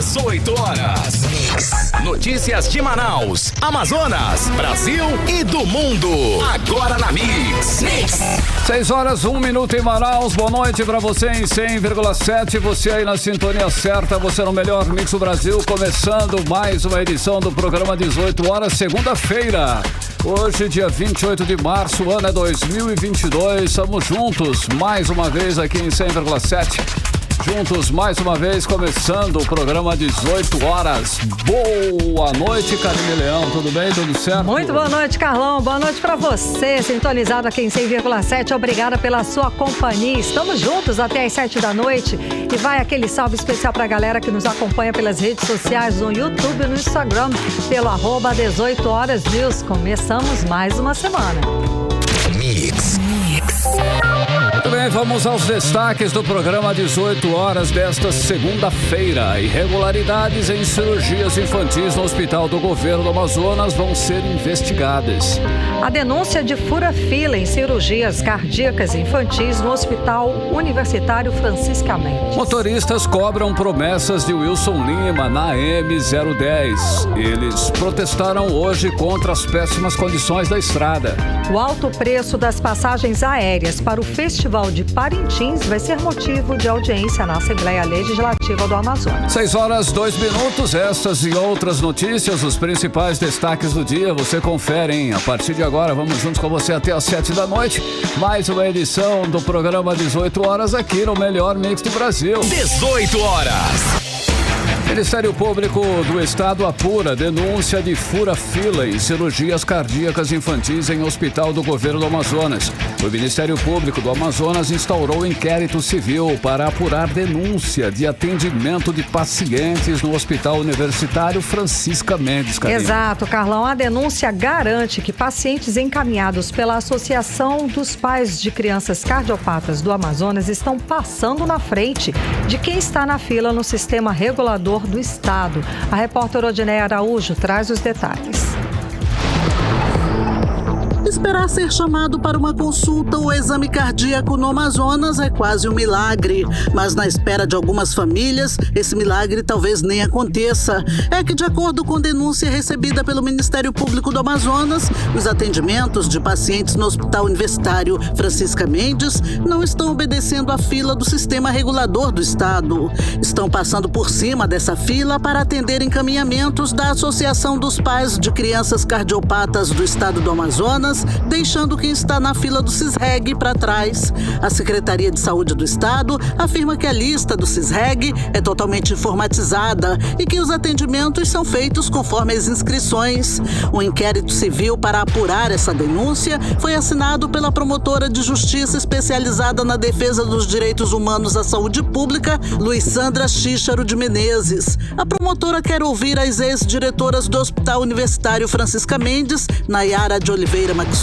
18 horas. Notícias de Manaus, Amazonas, Brasil e do mundo. Agora na Mix. 6 horas, 1 minuto em Manaus. Boa noite pra você em 100,7. Você aí na sintonia certa, você no melhor Mix do Brasil. Começando mais uma edição do programa 18 horas, segunda-feira. Hoje, dia 28 de março, ano é 2022. Estamos juntos mais uma vez aqui em 100,7. Juntos mais uma vez, começando o programa 18 horas. Boa noite, Karine Leão. Tudo bem? Tudo certo? Muito boa noite, Carlão. Boa noite pra você, sintonizado aqui em 100,7. Obrigada pela sua companhia. Estamos juntos até às 7 da noite. E vai aquele salve especial pra galera que nos acompanha pelas redes sociais, no YouTube e no Instagram, pelo @18 horas News. Começamos mais uma semana. Mix. Muito bem, vamos aos destaques do programa 18 horas desta segunda-feira. Irregularidades em cirurgias infantis no Hospital do Governo do Amazonas vão ser investigadas. A denúncia de fura-fila em cirurgias cardíacas infantis no Hospital Universitário Francisca Mendes. Motoristas cobram promessas de Wilson Lima na M010. Eles protestaram hoje contra as péssimas condições da estrada. O alto preço das passagens aéreas para o Festival de Parintins vai ser motivo de audiência na Assembleia Legislativa do Amazonas. 6 horas, 2 minutos. Essas e outras notícias, os principais destaques do dia, você confere, hein? A partir de agora, vamos juntos com você até às 7 da noite. Mais uma edição do programa 18 horas aqui no melhor Mix do Brasil. 18 horas. Ministério Público do Estado apura denúncia de fura-fila em cirurgias cardíacas infantis em Hospital do Governo do Amazonas. O Ministério Público do Amazonas instaurou inquérito civil para apurar denúncia de atendimento de pacientes no Hospital Universitário Francisca Mendes. Exato, Carlão. A denúncia garante que pacientes encaminhados pela Associação dos Pais de Crianças Cardiopatas do Amazonas estão passando na frente de quem está na fila no sistema regulador do Estado. A repórter Odineia Araújo traz os detalhes. Esperar ser chamado para uma consulta ou exame cardíaco no Amazonas é quase um milagre. Mas na espera de algumas famílias, esse milagre talvez nem aconteça. É que, de acordo com denúncia recebida pelo Ministério Público do Amazonas, os atendimentos de pacientes no Hospital Universitário Francisca Mendes não estão obedecendo à fila do sistema regulador do Estado. Estão passando por cima dessa fila para atender encaminhamentos da Associação dos Pais de Crianças Cardiopatas do Estado do Amazonas, deixando quem está na fila do CISREG para trás. A Secretaria de Saúde do Estado afirma que a lista do CISREG é totalmente informatizada e que os atendimentos são feitos conforme as inscrições. O inquérito civil para apurar essa denúncia foi assinado pela promotora de justiça especializada na defesa dos direitos humanos à saúde pública, Luisandra Xícharo de Menezes. A promotora quer ouvir as ex-diretoras do Hospital Universitário Francisca Mendes, Nayara de Oliveira Maxud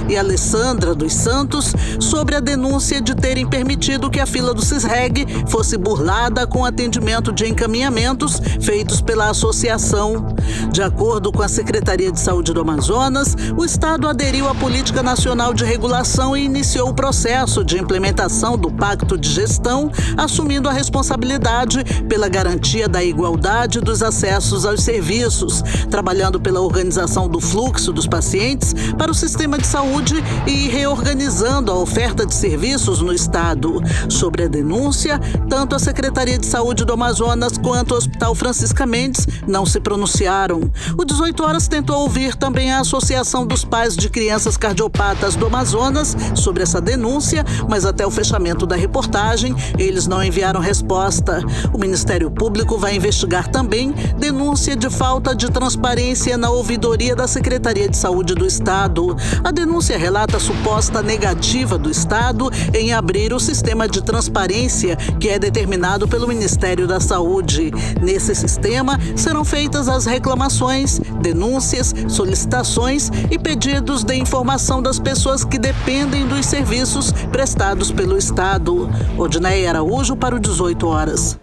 e Alessandra dos Santos, sobre a denúncia de terem permitido que a fila do CISREG fosse burlada com atendimento de encaminhamentos feitos pela associação. De acordo com a Secretaria de Saúde do Amazonas, o Estado aderiu à Política Nacional de Regulação e iniciou o processo de implementação do Pacto de Gestão, assumindo a responsabilidade pela garantia da igualdade dos acessos aos serviços, trabalhando pela organização do fluxo dos pacientes para o sistema de saúde e reorganizando a oferta de serviços no Estado. Sobre a denúncia, tanto a Secretaria de Saúde do Amazonas quanto o Hospital Francisca Mendes não se pronunciaram. O 18 horas tentou ouvir também a Associação dos Pais de Crianças Cardiopatas do Amazonas sobre essa denúncia, mas até o fechamento da reportagem, eles não enviaram resposta. O Ministério Público vai investigar também denúncia de falta de transparência na ouvidoria da Secretaria de Saúde do Estado. A denúncia relata a suposta negativa do Estado em abrir o sistema de transparência que é determinado pelo Ministério da Saúde. Nesse sistema serão feitas as reclamações, denúncias, solicitações e pedidos de informação das pessoas que dependem dos serviços prestados pelo Estado. Odineia Araújo para o 18 horas.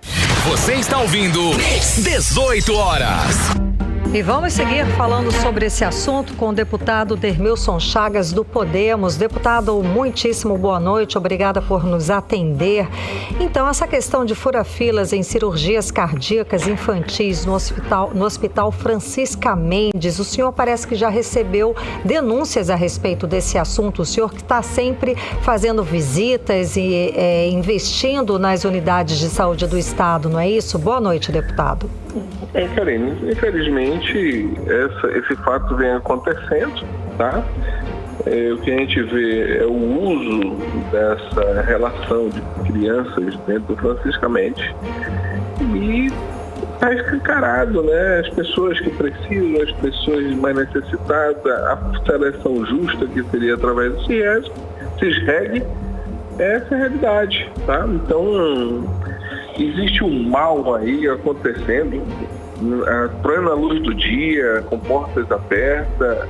Você está ouvindo 18 horas. E vamos seguir falando sobre esse assunto com o deputado Dermilson Chagas, do Podemos. Deputado, muitíssimo boa noite, obrigada por nos atender. Então, essa questão de fura-filas em cirurgias cardíacas infantis no Hospital Francisca Mendes, o senhor parece que já recebeu denúncias a respeito desse assunto. O senhor que está sempre fazendo visitas e investindo nas unidades de saúde do Estado, não é isso? Boa noite, deputado. Karine, infelizmente esse fato vem acontecendo, tá? O que a gente vê é o uso dessa relação de crianças dentro do Francisca Mendes e está escancarado, né? As pessoas que precisam, as pessoas mais necessitadas, a seleção justa que seria através do CISREG, essa é a realidade, tá? Então, existe um mal aí acontecendo, a plena luz do dia, com portas abertas.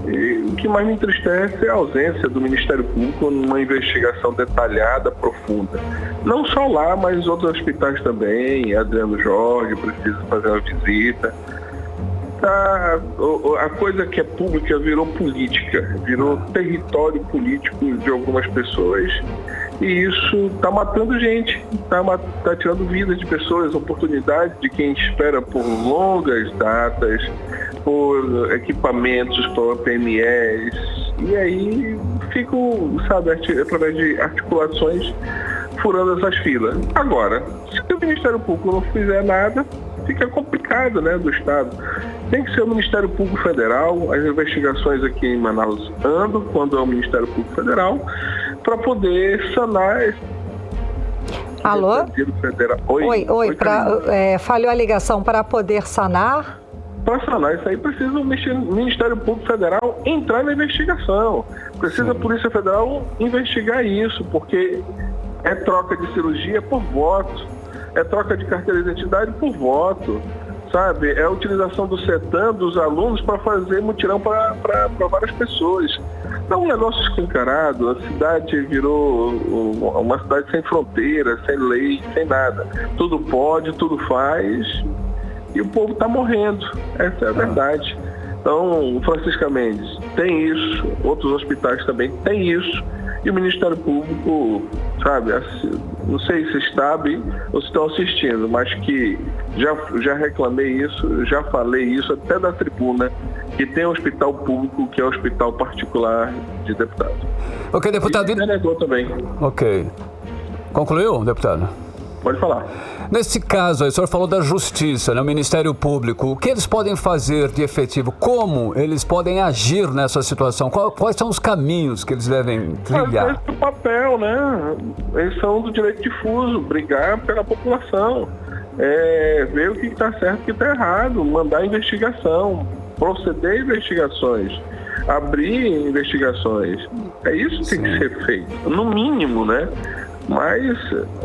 E o que mais me entristece é a ausência do Ministério Público numa investigação detalhada, profunda. Não só lá, mas outros hospitais também. Adriano Jorge precisa fazer uma visita. A coisa que é pública virou política, virou território político de algumas pessoas. E isso está matando gente, está tirando vidas de pessoas, oportunidade de quem espera por longas datas, por equipamentos, por PMEs. E aí fico, através de articulações, furando essas filas. Agora, se o Ministério Público não fizer nada, fica complicado, né, do Estado. Tem que ser o Ministério Público Federal, as investigações aqui em Manaus andam quando é o Ministério Público Federal, para poder sanar esse... Alô? Federal. Oi, falhou a ligação. Para poder sanar? Para sanar isso aí precisa o Ministério Público Federal entrar na investigação. Precisa a Polícia Federal investigar isso, porque é troca de cirurgia por voto, é troca de carteira de identidade por voto, sabe? É a utilização do CETAM, dos alunos, para fazer mutirão para várias pessoas. É um negócio escancarado, a cidade virou uma cidade sem fronteira, sem lei, sem nada. Tudo pode, tudo faz, e o povo está morrendo. Essa é a verdade. Então, o Francisca Mendes tem isso, outros hospitais também têm isso, e o Ministério Público, sabe, não sei se sabem ou se estão assistindo, mas que já reclamei isso, já falei isso até da tribuna, que tem um hospital público que é um hospital particular de deputado. Ok, deputado. E negou também. Ok. Concluiu, deputado? Pode falar. Nesse caso, o senhor falou da Justiça, né, o Ministério Público. O que eles podem fazer de efetivo? Como eles podem agir nessa situação? Quais são os caminhos que eles devem trilhar? Esse é o papel, né? Eles são do direito difuso, brigar pela população, ver o que está certo e o que está errado, mandar investigação, proceder a investigações, abrir investigações. É isso que tem que ser feito, no mínimo, né? Mas,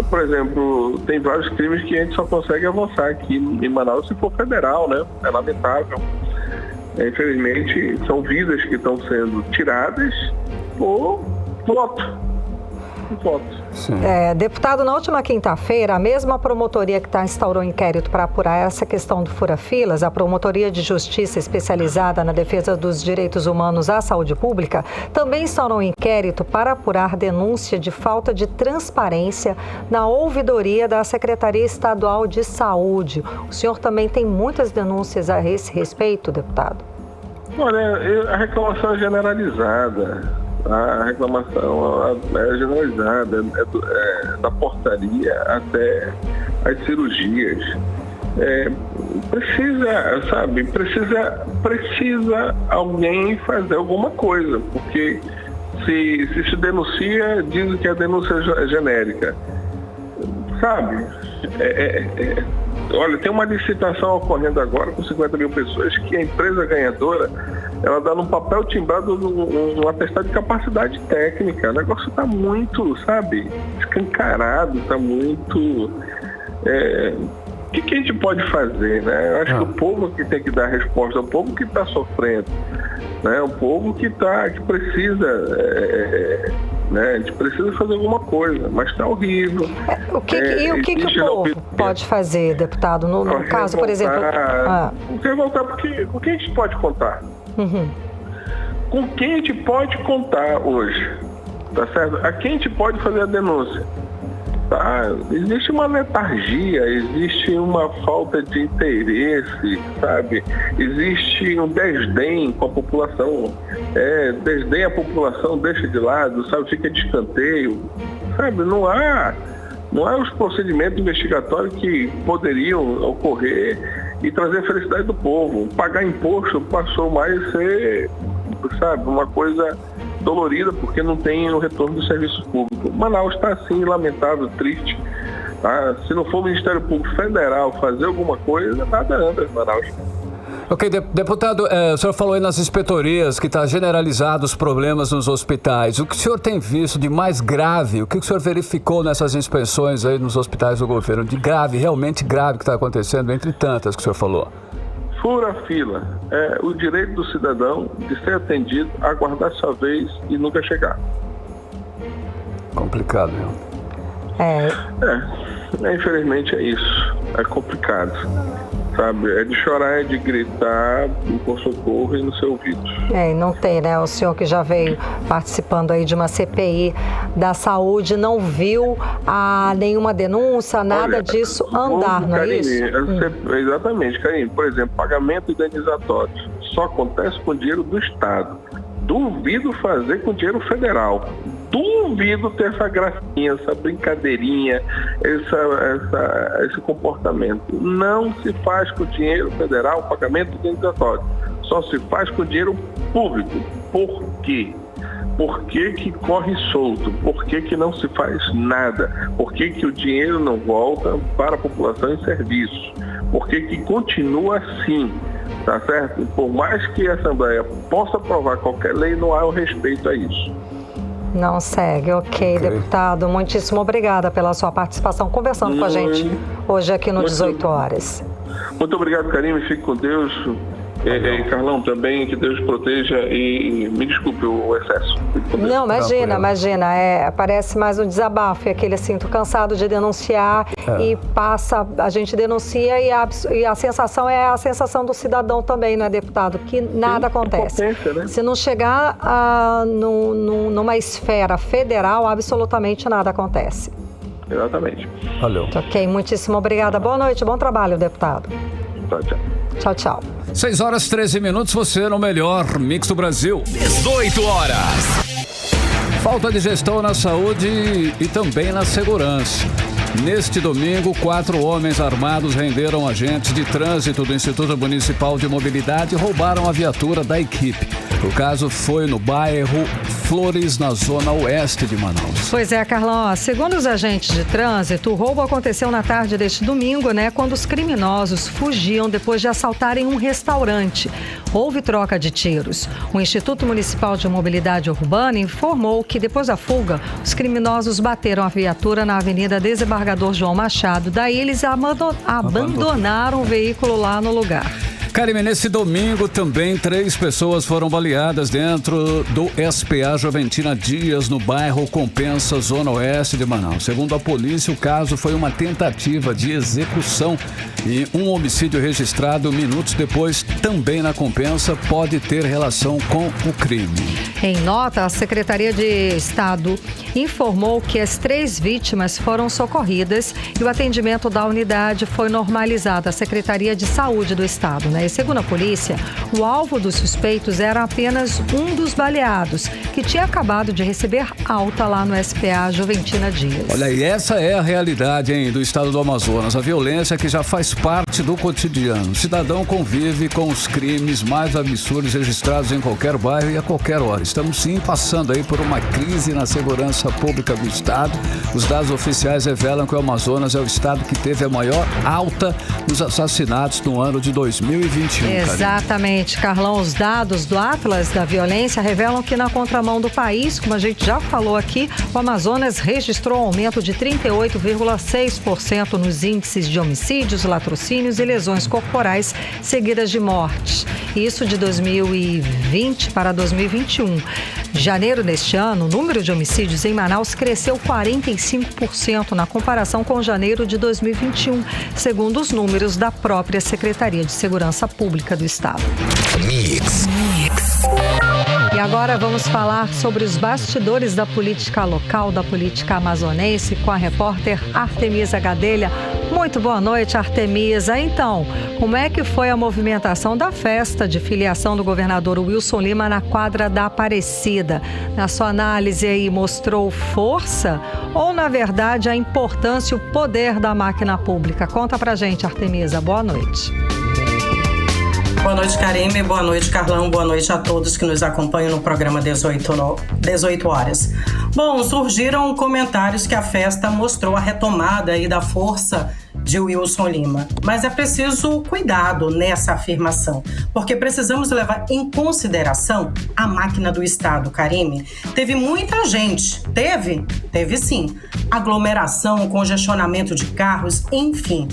por exemplo, tem vários crimes que a gente só consegue avançar aqui em Manaus se for federal, né? É lamentável. Infelizmente, são vidas que estão sendo tiradas por voto. Deputado, na última quinta-feira, a mesma promotoria que instaurou inquérito para apurar essa questão do fura-filas, a Promotoria de Justiça especializada na defesa dos direitos humanos à saúde pública, também instaurou um inquérito para apurar denúncia de falta de transparência na ouvidoria da Secretaria Estadual de Saúde. O senhor também tem muitas denúncias a esse respeito, deputado? Olha, a reclamação é generalizada. A reclamação é generalizada, da portaria até as cirurgias. Precisa alguém fazer alguma coisa, porque se denuncia, dizem que a denúncia é genérica. Sabe? Olha, tem uma licitação ocorrendo agora com 50 mil pessoas que a empresa ganhadora, ela dá num papel timbrado um atestado de capacidade técnica. O negócio está muito, sabe, escancarado, está muito... O que a gente pode fazer, né? Eu acho que o povo que tem que dar resposta, o povo que está sofrendo, né? O povo que precisa né? A gente precisa fazer alguma coisa, mas está horrível. O que o povo pode fazer, deputado, no caso, por exemplo? Revoltar, porque com quem a gente pode contar? Uhum. Com quem a gente pode contar hoje? Tá certo? A quem a gente pode fazer a denúncia? Tá? Existe uma letargia, existe uma falta de interesse, sabe? Existe um desdém com a população, desdém a população, deixa de lado, sabe? Fica de escanteio, sabe? Não há os procedimentos investigatórios que poderiam ocorrer e trazer a felicidade do povo. Pagar imposto passou mais a ser, sabe, uma coisa dolorida, porque não tem o retorno do serviço público. Manaus está assim, lamentável, triste. Tá? Se não for o Ministério Público Federal fazer alguma coisa, nada anda em Manaus. Ok, deputado, o senhor falou aí nas inspetorias que está generalizado os problemas nos hospitais. O que o senhor tem visto de mais grave? O que o senhor verificou nessas inspeções aí nos hospitais do governo? De grave, realmente grave, que está acontecendo, entre tantas que o senhor falou? Fura a fila. É o direito do cidadão de ser atendido, aguardar sua vez e nunca chegar. Complicado, viu? Infelizmente é isso. É complicado. Sabe? É de chorar, é de gritar por socorro e no seu ouvido. E não tem, né? O senhor que já veio participando aí de uma CPI da saúde, não viu nenhuma denúncia, nada disso andar, não é isso? Exatamente, Karine. Por exemplo, pagamento indenizatório só acontece com dinheiro do Estado. Duvido fazer com dinheiro federal. Duvido ter essa gracinha, essa brincadeirinha, esse comportamento. Não se faz com dinheiro federal pagamento indenizatório. Só se faz com dinheiro público. Por quê? Por que corre solto? Por que não se faz nada? Por que o dinheiro não volta para a população em serviços? Por que continua assim? Tá certo? Por mais que a Assembleia possa aprovar qualquer lei, não há o respeito a isso. Não segue, ok, deputado. Muitíssimo obrigada pela sua participação, conversando com a gente hoje aqui no 18 Horas. Muito obrigado, Karine. Fique com Deus. Carlão também, que Deus proteja e me desculpe o excesso. Não, imagina, parece mais um desabafo, é aquele assim, tô cansado de denunciar e a gente denuncia e a sensação é a sensação do cidadão também, não é, deputado? Que nada acontece. Né? Se não chegar numa esfera federal, absolutamente nada acontece. Exatamente. Valeu. Ok, muitíssimo obrigada. Boa noite, bom trabalho, deputado. Tchau. Tchau, tchau. 6 horas 13 minutos, você no melhor Mix do Brasil. 18 horas. Falta de gestão na saúde e também na segurança. Neste domingo, 4 homens armados renderam agentes de trânsito do Instituto Municipal de Mobilidade e roubaram a viatura da equipe. O caso foi no bairro Flores, na zona oeste de Manaus. Pois é, Carlão. Segundo os agentes de trânsito, o roubo aconteceu na tarde deste domingo, quando os criminosos fugiam depois de assaltarem um restaurante. Houve troca de tiros. O Instituto Municipal de Mobilidade Urbana informou que, depois da fuga, os criminosos bateram a viatura na Avenida Desembargador João Machado. Daí eles abandonaram o veículo lá no lugar. Karine, nesse domingo também 3 pessoas foram baleadas dentro do SPA Joventina Dias, no bairro Compensa, zona oeste de Manaus. Segundo a polícia, o caso foi uma tentativa de execução e um homicídio registrado minutos depois, também na Compensa, pode ter relação com o crime. Em nota, a Secretaria de Estado informou que as 3 vítimas foram socorridas e o atendimento da unidade foi normalizado. A Secretaria de Saúde do Estado, E segundo a polícia, o alvo dos suspeitos era apenas um dos baleados, que tinha acabado de receber alta lá no SPA Joventina Dias. Olha, e essa é a realidade, do estado do Amazonas. A violência que já faz parte do cotidiano. O cidadão convive com os crimes mais absurdos registrados em qualquer bairro e a qualquer hora. Estamos sim passando aí por uma crise na segurança pública do estado. Os dados oficiais revelam que o Amazonas é o estado que teve a maior alta nos assassinatos no ano de 2021. Exatamente, Carlão. Os dados do Atlas da Violência revelam que, na contramão do país, como a gente já falou aqui, o Amazonas registrou um aumento de 38,6% nos índices de homicídios, latrocínios e lesões corporais seguidas de morte. Isso de 2020 para 2021. Em janeiro deste ano, o número de homicídios em Manaus cresceu 45% na comparação com janeiro de 2021, segundo os números da própria Secretaria de Segurança Pública do Estado. Mix. E agora vamos falar sobre os bastidores da política local, da política amazonense, com a repórter Artemisa Gadelha. Muito boa noite, Artemisa. Então, como é que foi a movimentação da festa de filiação do governador Wilson Lima na quadra da Aparecida? Na sua análise aí, mostrou força ou, na verdade, a importância e o poder da máquina pública? Conta pra gente, Artemisa. Boa noite. Boa noite, Karime. Boa noite, Carlão. Boa noite a todos que nos acompanham no programa 18 horas. Bom, surgiram comentários que a festa mostrou a retomada aí da força de Wilson Lima. Mas é preciso cuidado nessa afirmação, porque precisamos levar em consideração a máquina do Estado, Karime. Teve muita gente, teve sim, aglomeração, congestionamento de carros, enfim.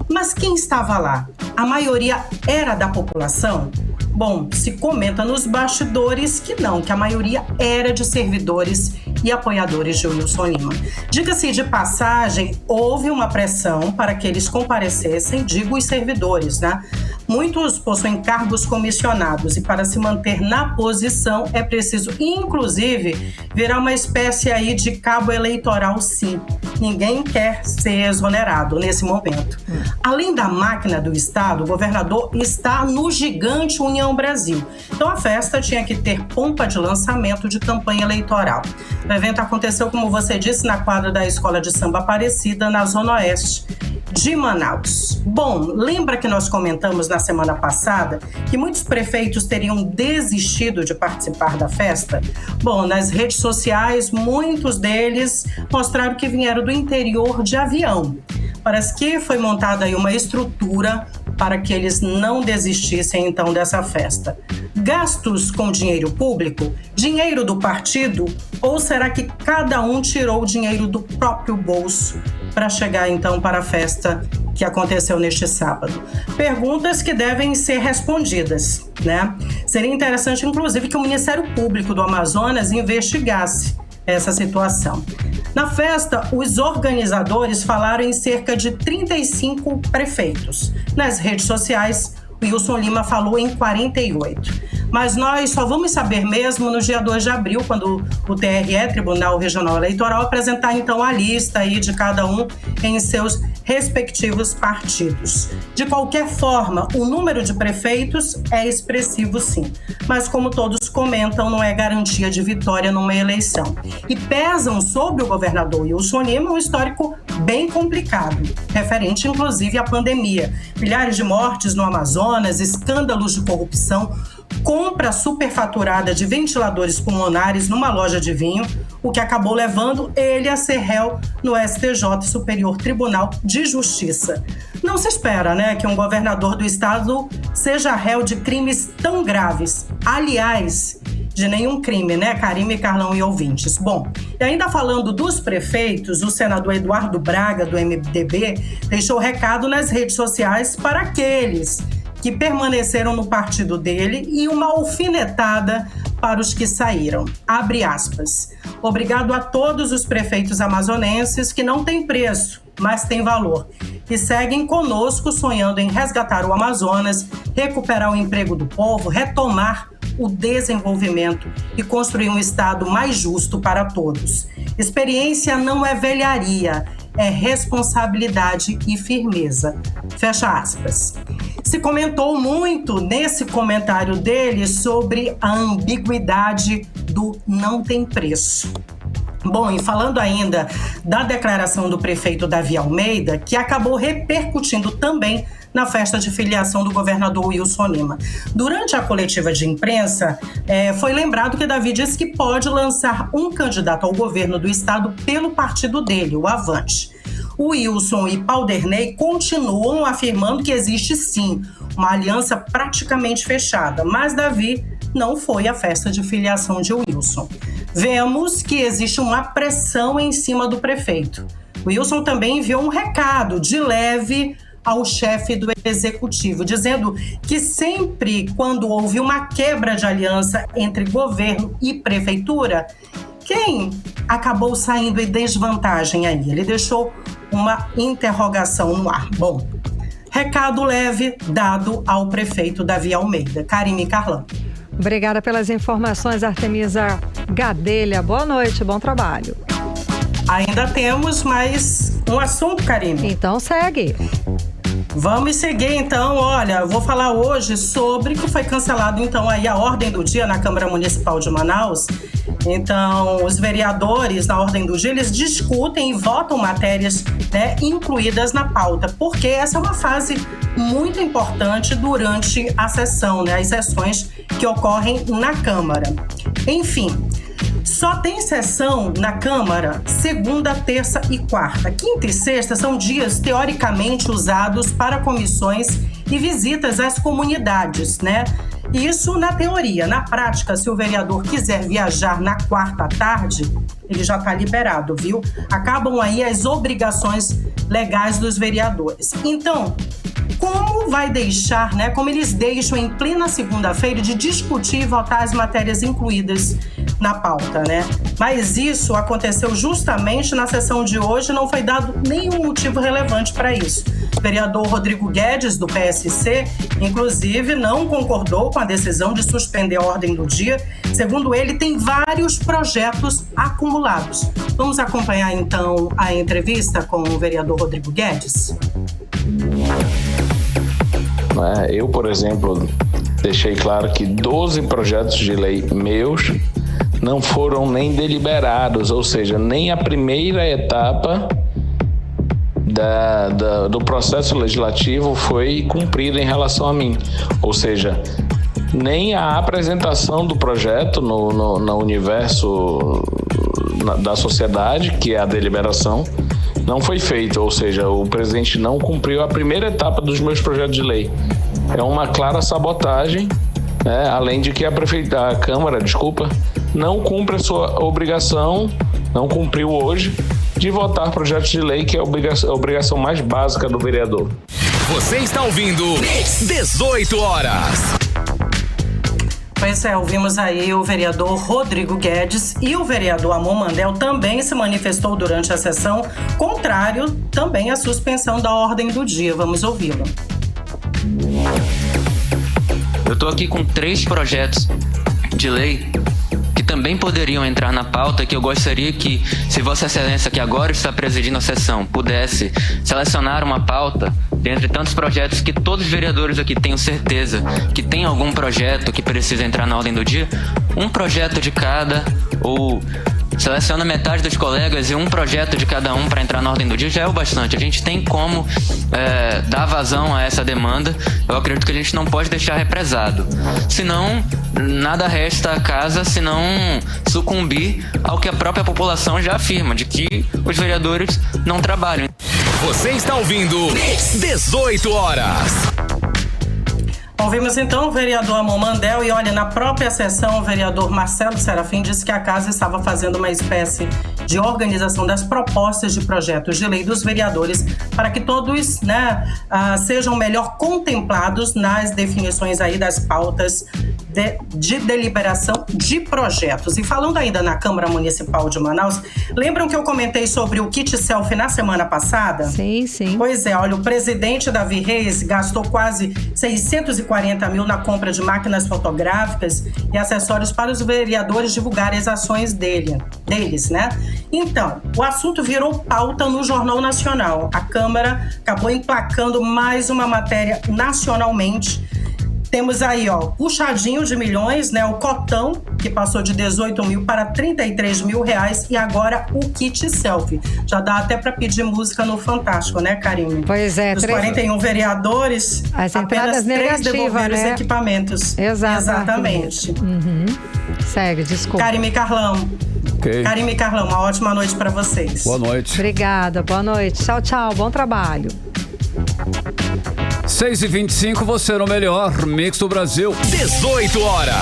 Mas quem estava lá? A maioria era da população? Bom, se comenta nos bastidores que não, que a maioria era de servidores e apoiadores de Wilson Lima. Diga-se de passagem, houve uma pressão para que eles comparecessem, digo os servidores, né? Muitos possuem cargos comissionados e para se manter na posição é preciso, inclusive, virar uma espécie aí de cabo eleitoral, sim. Ninguém quer ser exonerado nesse momento. Além da máquina do Estado, o governador está no gigante União Brasil. Então a festa tinha que ter pompa de lançamento de campanha eleitoral. O evento aconteceu, como você disse, na quadra da Escola de Samba Aparecida, na Zona Oeste de Manaus. Bom, lembra que nós comentamos na semana passada que muitos prefeitos teriam desistido de participar da festa? Bom, nas redes sociais, muitos deles mostraram que vieram do interior de avião. Parece que foi montada aí uma estrutura para que eles não desistissem então dessa festa. Gastos com dinheiro público? Dinheiro do partido? Ou será que cada um tirou o dinheiro do próprio bolso para chegar então para a festa que aconteceu neste sábado? Perguntas que devem ser respondidas, né? Seria interessante, inclusive, que o Ministério Público do Amazonas investigasse essa situação. Na festa, os organizadores falaram em cerca de 35 prefeitos. Nas redes sociais, Wilson Lima falou em 48. Mas nós só vamos saber mesmo no dia 2 de abril, quando o TRE, Tribunal Regional Eleitoral, apresentar então a lista aí de cada um em seus respectivos partidos. De qualquer forma, o número de prefeitos é expressivo, sim. Mas como todos comentam, não é garantia de vitória numa eleição. E pesam sobre o governador Wilson Lima um histórico bem complicado, referente inclusive à pandemia. Milhares de mortes no Amazonas, escândalos de corrupção, compra superfaturada de ventiladores pulmonares numa loja de vinho, o que acabou levando ele a ser réu no STJ, Superior Tribunal de Justiça. Não se espera, né, que um governador do estado seja réu de crimes tão graves. Aliás, de nenhum crime, né, Karime, Carlão e ouvintes? Bom, e ainda falando dos prefeitos, o senador Eduardo Braga, do MDB, deixou recado nas redes sociais para aqueles que permaneceram no partido dele e uma alfinetada para os que saíram. Abre aspas. Obrigado a todos os prefeitos amazonenses que não têm preço, mas têm valor, e seguem conosco sonhando em resgatar o Amazonas, recuperar o emprego do povo, retomar o desenvolvimento e construir um estado mais justo para todos. Experiência não é velharia, é responsabilidade e firmeza. Fecha aspas. Se comentou muito nesse comentário dele sobre a ambiguidade do não tem preço. Bom, e falando ainda da declaração do prefeito Davi Almeida, que acabou repercutindo também na festa de filiação do governador Wilson Lima. Durante a coletiva de imprensa, foi lembrado que Davi disse que pode lançar um candidato ao governo do estado pelo partido dele, o Avante. O Wilson e Paulderney continuam afirmando que existe sim uma aliança praticamente fechada, mas Davi não foi à festa de filiação de Wilson. Vemos que existe uma pressão em cima do prefeito. Wilson também enviou um recado de leve ao chefe do executivo, dizendo que sempre quando houve uma quebra de aliança entre governo e prefeitura, quem acabou saindo em desvantagem aí? Ele deixou uma interrogação no ar. Bom, recado leve dado ao prefeito Davi Almeida. Karine Carlão. Obrigada pelas informações, Artemisa Gadelha. Boa noite, bom trabalho. Ainda temos mais um assunto, Karine. Então segue. Vamos seguir então, olha, vou falar hoje sobre que foi cancelado então aí a ordem do dia na Câmara Municipal de Manaus. Então, os vereadores na ordem do dia, eles discutem e votam matérias, né, incluídas na pauta, porque essa é uma fase muito importante durante a sessão, né, as sessões que ocorrem na Câmara. Enfim, só tem sessão na Câmara segunda, terça e quarta. Quinta e sexta são dias teoricamente usados para comissões e visitas às comunidades, né? Isso na teoria. Na prática, se o vereador quiser viajar na quarta à tarde, ele já está liberado, viu? Acabam aí as obrigações legais dos vereadores. Então, como vai deixar, né? Como eles deixam em plena segunda-feira de discutir e votar as matérias incluídas na pauta, né? Mas isso aconteceu justamente na sessão de hoje, não foi dado nenhum motivo relevante para isso. O vereador Rodrigo Guedes, do PSC, inclusive, não concordou com a decisão de suspender a ordem do dia. Segundo ele, tem vários projetos acumulados. Vamos acompanhar, então, a entrevista com o vereador Rodrigo Guedes? Eu, por exemplo, deixei claro que 12 projetos de lei meus não foram nem deliberados, ou seja, nem a primeira etapa do processo legislativo foi cumprida em relação a mim. Ou seja, nem a apresentação do projeto no universo da sociedade, que é a deliberação, não foi feita. Ou seja, o presidente não cumpriu a primeira etapa dos meus projetos de lei. É uma clara sabotagem, né? Além de que a Câmara, não cumpre a sua obrigação, não cumpriu hoje, de votar projetos de lei, que é a obrigação mais básica do vereador. Você está ouvindo 18 horas. Pois é, ouvimos aí o vereador Rodrigo Guedes e o vereador Amon Mandel também se manifestou durante a sessão, contrário também à suspensão da ordem do dia. Vamos ouvi-lo. Eu estou aqui com 3 projetos de lei que também poderiam entrar na pauta, que eu gostaria que, se Vossa Excelência, que agora está presidindo a sessão, pudesse selecionar uma pauta dentre tantos projetos que todos os vereadores aqui tenho certeza que tem algum projeto que precisa entrar na ordem do dia, um projeto de cada, ou seleciona metade dos colegas e um projeto de cada um para entrar na ordem do dia, já é o bastante. A gente tem como dar vazão a essa demanda. Eu acredito que a gente não pode deixar represado. Senão, nada resta à casa senão sucumbir ao que a própria população já afirma, de que os vereadores não trabalham. Você está ouvindo 18 horas. Ouvimos então o vereador Amon Mandel e olha, na própria sessão o vereador Marcelo Serafim disse que a casa estava fazendo uma espécie de organização das propostas de projetos de lei dos vereadores para que todos, né, sejam melhor contemplados nas definições aí das pautas de deliberação de projetos. E falando ainda na Câmara Municipal de Manaus, lembram que eu comentei sobre o kit selfie na semana passada? Sim, sim. Pois é, olha, o presidente Davi Reis gastou quase 640 mil na compra de máquinas fotográficas e acessórios para os vereadores divulgarem as ações deles, né? Então, o assunto virou pauta no Jornal Nacional. A Câmara acabou emplacando mais uma matéria nacionalmente. Temos aí, ó, puxadinho de milhões, né? O cotão, que passou de 18 mil para 33 mil reais, e agora o kit selfie. Já dá até para pedir música no Fantástico, né, Karine? Pois é. Dos 41 vereadores, apenas 3 devolveram, né, os equipamentos. Exatamente. Uhum. Segue, desculpa. Karine Carlão. Okay. Karine Carlão, uma ótima noite para vocês. Boa noite. Obrigada, boa noite. Tchau, tchau, bom trabalho. 6h25, você no melhor Mix do Brasil. 18 horas.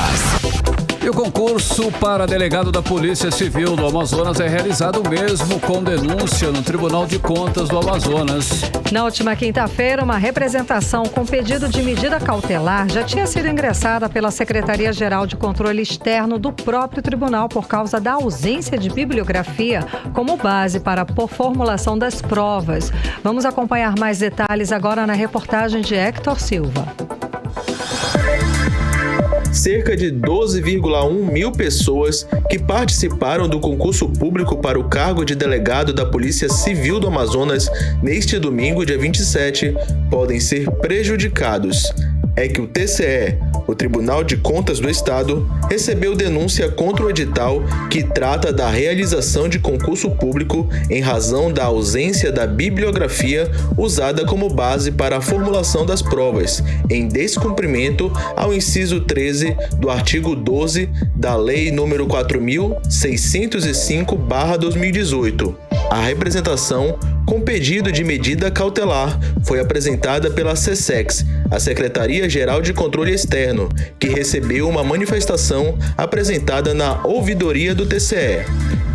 E o concurso para delegado da Polícia Civil do Amazonas é realizado mesmo com denúncia no Tribunal de Contas do Amazonas. Na última quinta-feira, uma representação com pedido de medida cautelar já tinha sido ingressada pela Secretaria-Geral de Controle Externo do próprio tribunal por causa da ausência de bibliografia como base para a formulação das provas. Vamos acompanhar mais detalhes agora na reportagem de Hector Silva. Cerca de 12,1 mil pessoas que participaram do concurso público para o cargo de delegado da Polícia Civil do Amazonas neste domingo, dia 27, podem ser prejudicados. É que o TCE, o Tribunal de Contas do Estado, recebeu denúncia contra o edital que trata da realização de concurso público em razão da ausência da bibliografia usada como base para a formulação das provas, em descumprimento ao inciso 13 do artigo 12 da Lei nº 4.605/2018. A representação, com pedido de medida cautelar, foi apresentada pela SESEX, a Secretaria-Geral de Controle Externo, que recebeu uma manifestação apresentada na ouvidoria do TCE.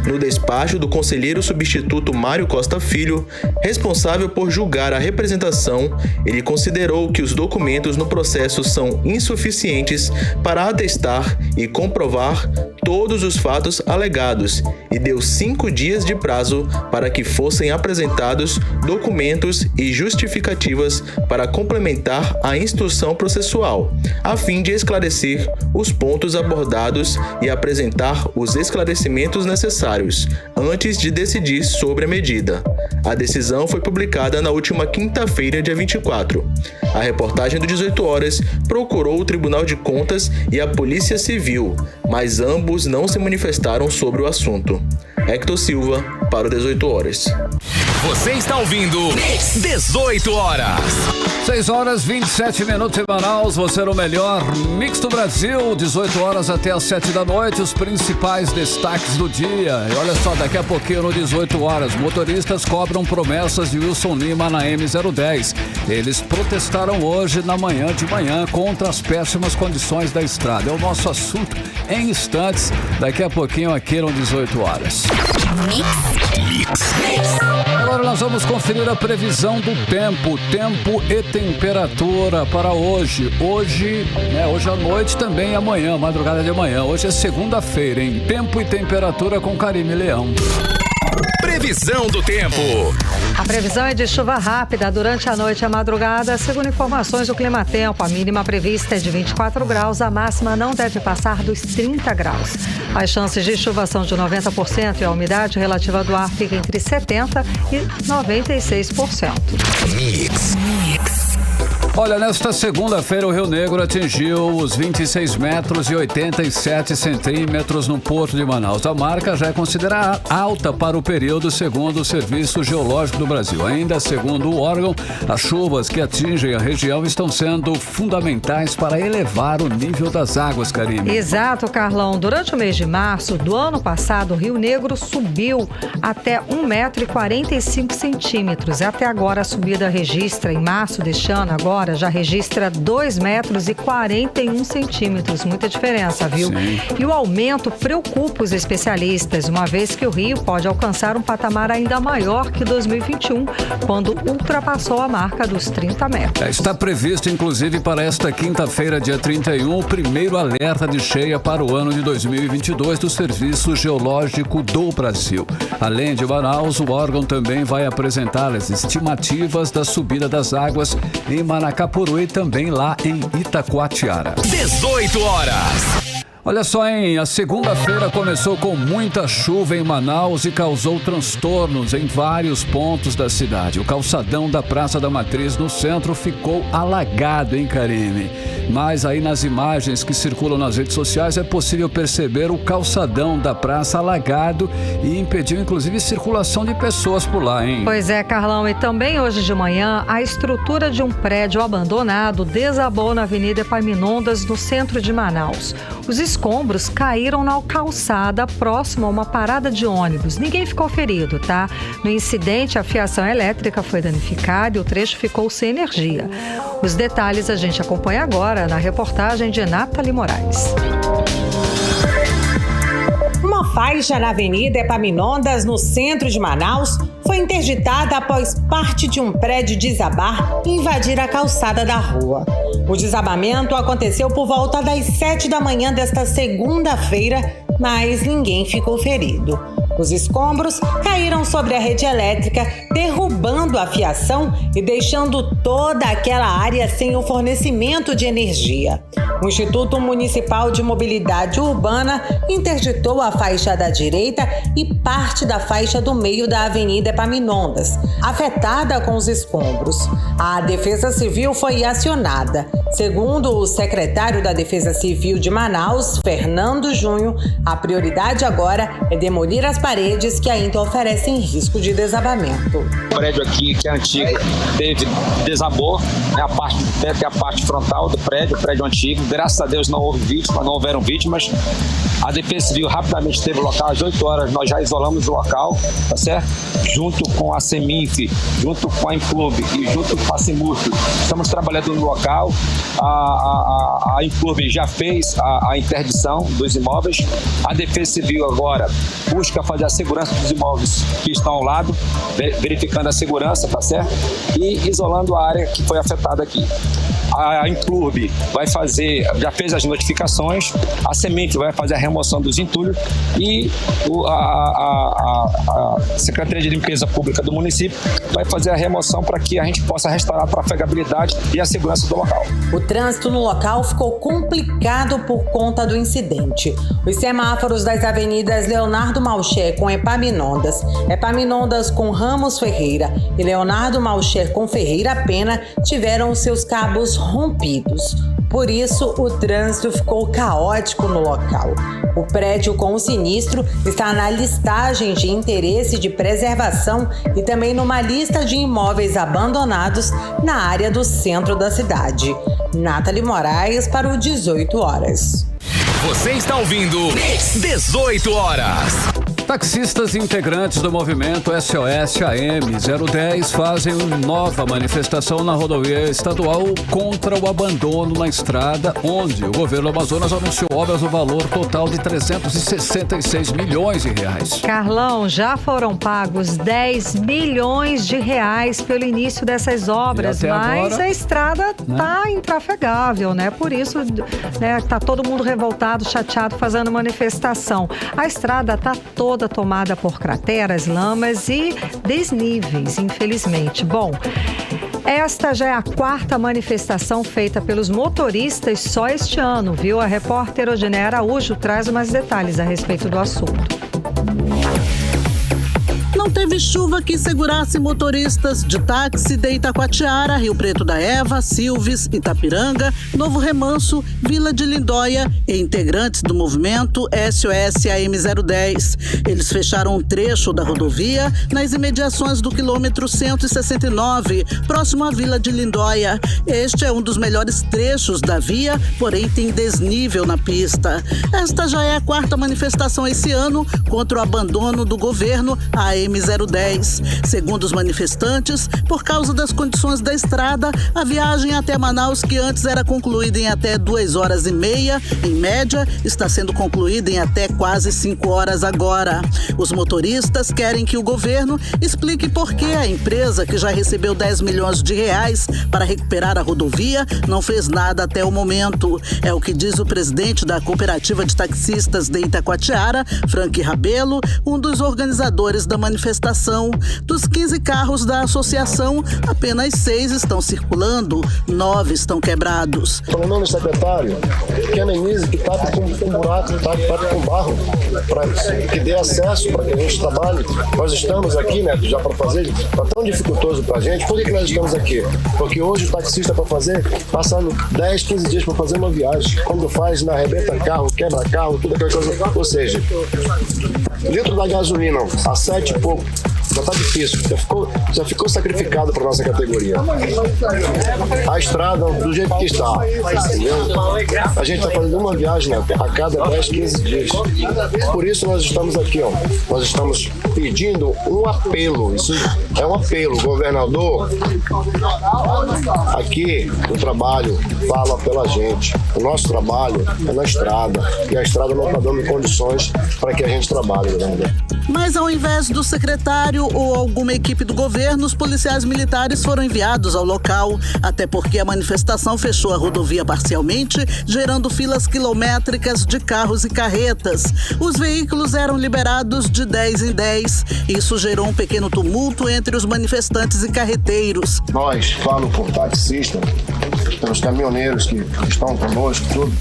No despacho do conselheiro substituto Mário Costa Filho, responsável por julgar a representação, ele considerou que os documentos no processo são insuficientes para atestar e comprovar todos os fatos alegados e deu 5 dias de prazo para que fossem apresentados documentos e justificativas para complementar a instrução processual, a fim de esclarecer os pontos abordados e apresentar os esclarecimentos necessários antes de decidir sobre a medida. A decisão foi publicada na última quinta-feira, dia 24. A reportagem do 18 Horas procurou o Tribunal de Contas e a Polícia Civil, mas ambos não se manifestaram sobre o assunto. Hector Silva, para o 18 Horas. Você está ouvindo 18 Horas. 6 horas 27 minutos em Manaus, você no melhor Mix do Brasil, 18 horas até as 7 da noite, os principais destaques do dia. E olha só, daqui a pouquinho no 18 horas, motoristas cobram promessas de Wilson Lima na M010. Eles protestaram hoje na manhã de manhã contra as péssimas condições da estrada. É o nosso assunto em instantes, daqui a pouquinho aqui no 18 horas. Mix. Agora nós vamos conferir a previsão do tempo e temperatura para hoje. Hoje à noite também e amanhã, madrugada de amanhã. Hoje é segunda-feira, em tempo e temperatura com Karime Leão. Previsão do tempo. A previsão é de chuva rápida durante a noite e a madrugada. Segundo informações do Climatempo, a mínima prevista é de 24 graus, a máxima não deve passar dos 30 graus. As chances de chuva são de 90% e a umidade relativa do ar fica entre 70% e 96%. Mix. Olha, nesta segunda-feira o Rio Negro atingiu os 26 metros e 87 centímetros no Porto de Manaus. A marca já é considerada alta para o período, segundo o Serviço Geológico do Brasil. Ainda segundo o órgão, as chuvas que atingem a região estão sendo fundamentais para elevar o nível das águas, Karime. Exato, Carlão. Durante o mês de março do ano passado, o Rio Negro subiu até 1,45 metros. Até agora a subida registra, em março deste ano, agora já registra 2,41 metros. Muita diferença, viu? Sim. E o aumento preocupa os especialistas, uma vez que o rio pode alcançar um patamar ainda maior que 2021, quando ultrapassou a marca dos 30 metros. Está previsto, inclusive, para esta quinta-feira, dia 31, o primeiro alerta de cheia para o ano de 2022 do Serviço Geológico do Brasil. Além de Manaus, o órgão também vai apresentar as estimativas da subida das águas em Manacapuru e também lá em Itacoatiara. 18 horas. Olha só, hein? A segunda-feira começou com muita chuva em Manaus e causou transtornos em vários pontos da cidade. O calçadão da Praça da Matriz, no centro, ficou alagado, hein, Karime? Mas aí nas imagens que circulam nas redes sociais é possível perceber o calçadão da praça alagado e impediu, inclusive, circulação de pessoas por lá, hein? Pois é, Carlão. E também hoje de manhã, a estrutura de um prédio abandonado desabou na Avenida Epaminondas, no centro de Manaus. Os escombros caíram na calçada próximo a uma parada de ônibus. Ninguém ficou ferido, tá? No incidente, a fiação elétrica foi danificada e o trecho ficou sem energia. Os detalhes a gente acompanha agora na reportagem de Nathalie Moraes. faixa na Avenida Epaminondas, no centro de Manaus, foi interditada após parte de um prédio desabar e invadir a calçada da rua. O desabamento aconteceu por volta das 7 da manhã desta segunda-feira, mas ninguém ficou ferido. Os escombros caíram sobre a rede elétrica, derrubando a fiação e deixando toda aquela área sem o fornecimento de energia. O Instituto Municipal de Mobilidade Urbana interditou a faixa da direita e parte da faixa do meio da Avenida Epaminondas, afetada com os escombros. A Defesa Civil foi acionada. Segundo o secretário da Defesa Civil de Manaus, Fernando Junho, a prioridade agora é demolir as paredes que ainda oferecem risco de desabamento. O prédio aqui, que é antigo, desabou, né, a parte de teto e a parte frontal do prédio, o prédio antigo. Graças a Deus não houveram vítimas. A Defesa Civil rapidamente esteve no local, às 8 horas nós já isolamos o local, tá certo? Junto com a Seminf, junto com a Inclube e junto com a Simurto, estamos trabalhando no local. A Inclube já fez a interdição dos imóveis. A Defesa Civil agora busca fazer a segurança dos imóveis que estão ao lado, verificando a segurança, tá certo? E isolando a área que foi afetada aqui. A Inclube já fez as notificações, a Semente vai fazer a remoção dos entulhos e a Secretaria de Limpeza Pública do município vai fazer a remoção para que a gente possa restaurar a trafegabilidade e a segurança do local. O trânsito no local ficou complicado por conta do incidente. Os semáforos das avenidas Leonardo Malcher com Epaminondas, Epaminondas com Ramos Ferreira e Leonardo Malcher com Ferreira Pena tiveram seus cabos rompidos. Por isso, o trânsito ficou caótico no local. O prédio com o sinistro está na listagem de interesse de preservação e também numa lista de imóveis abandonados na área do centro da cidade. Nathalie Moraes para o 18 horas. Você está ouvindo 18 horas. Taxistas integrantes do movimento SOS AM 010 fazem uma nova manifestação na rodovia estadual contra o abandono na estrada, onde o governo do Amazonas anunciou obras no valor total de 366 milhões de reais. Carlão, já foram pagos 10 milhões de reais pelo início dessas obras, mas agora, a estrada está intrafegável, né? Por isso, tá todo mundo revoltado, chateado, fazendo manifestação. A estrada está toda tomada por crateras, lamas e desníveis, infelizmente. Bom, esta já é a 4ª manifestação feita pelos motoristas só este ano, viu? A repórter Odinea Araújo traz mais detalhes a respeito do assunto. Não teve chuva que segurasse motoristas de táxi de Itacoatiara, Rio Preto da Eva, Silves, Itapiranga, Novo Remanso, Vila de Lindóia e integrantes do movimento SOS AM 010. Eles fecharam um trecho da rodovia nas imediações do quilômetro 169, próximo à Vila de Lindóia. Este é um dos melhores trechos da via, porém tem desnível na pista. Esta já é a 4ª manifestação esse ano contra o abandono do governo AM 010. Segundo os manifestantes, por causa das condições da estrada, a viagem até Manaus, que antes era concluída em até 2 horas e meia, em média, está sendo concluída em até quase 5 horas agora. Os motoristas querem que o governo explique por que a empresa, que já recebeu 10 milhões de reais para recuperar a rodovia, não fez nada até o momento. É o que diz o presidente da Cooperativa de Taxistas de Itacoatiara, Frank Rabelo, um dos organizadores da manifestação. Dos 15 carros da associação, apenas 6 estão circulando, 9 estão quebrados. Pelo menos, secretário, que amenize, que tape com buraco, tape com barro, para que dê acesso para que a gente trabalhe. Nós estamos aqui, né, já para fazer, está tão dificultoso para a gente. Por que nós estamos aqui? Porque hoje o taxista para fazer, passando 10, 15 dias para fazer uma viagem. Quando faz, arrebenta carro, quebra carro, tudo aquela coisa. Ou seja, litro da gasolina a 7 e pouco, Já tá difícil, já ficou sacrificado para nossa categoria. A estrada, do jeito que está, entendeu? A gente está fazendo uma viagem a cada 10, 15 dias. Por isso nós estamos aqui, ó. Nós estamos pedindo um apelo. Isso é um apelo. Governador, aqui o trabalho fala pela gente. O nosso trabalho é na estrada. E a estrada não está dando condições para que a gente trabalhe, né? Mas ao invés do secretário ou alguma equipe do governo, os policiais militares foram enviados ao local, até porque a manifestação fechou a rodovia parcialmente, gerando filas quilométricas de carros e carretas. Os veículos eram liberados de 10 em 10. Isso gerou um pequeno tumulto entre os manifestantes e carreteiros. Nós, falo por taxista, pelos caminhoneiros que estão conosco, tudo,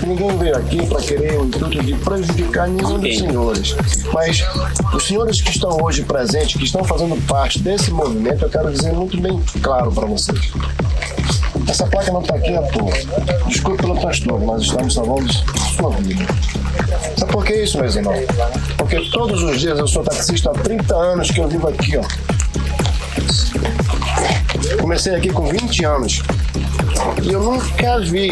ninguém veio aqui para querer o intuito de prejudicar nenhum dos senhores. Mas os senhores que estão hoje presentes, que estão fazendo parte desse movimento, eu quero dizer muito bem claro para vocês. Essa placa não está aqui à toa. Desculpe pelo transtorno, nós estamos salvando sua vida. Sabe por que isso, meus irmãos? Porque todos os dias eu sou taxista há 30 anos que eu vivo aqui, ó. Comecei aqui com 20 anos. E eu nunca vi,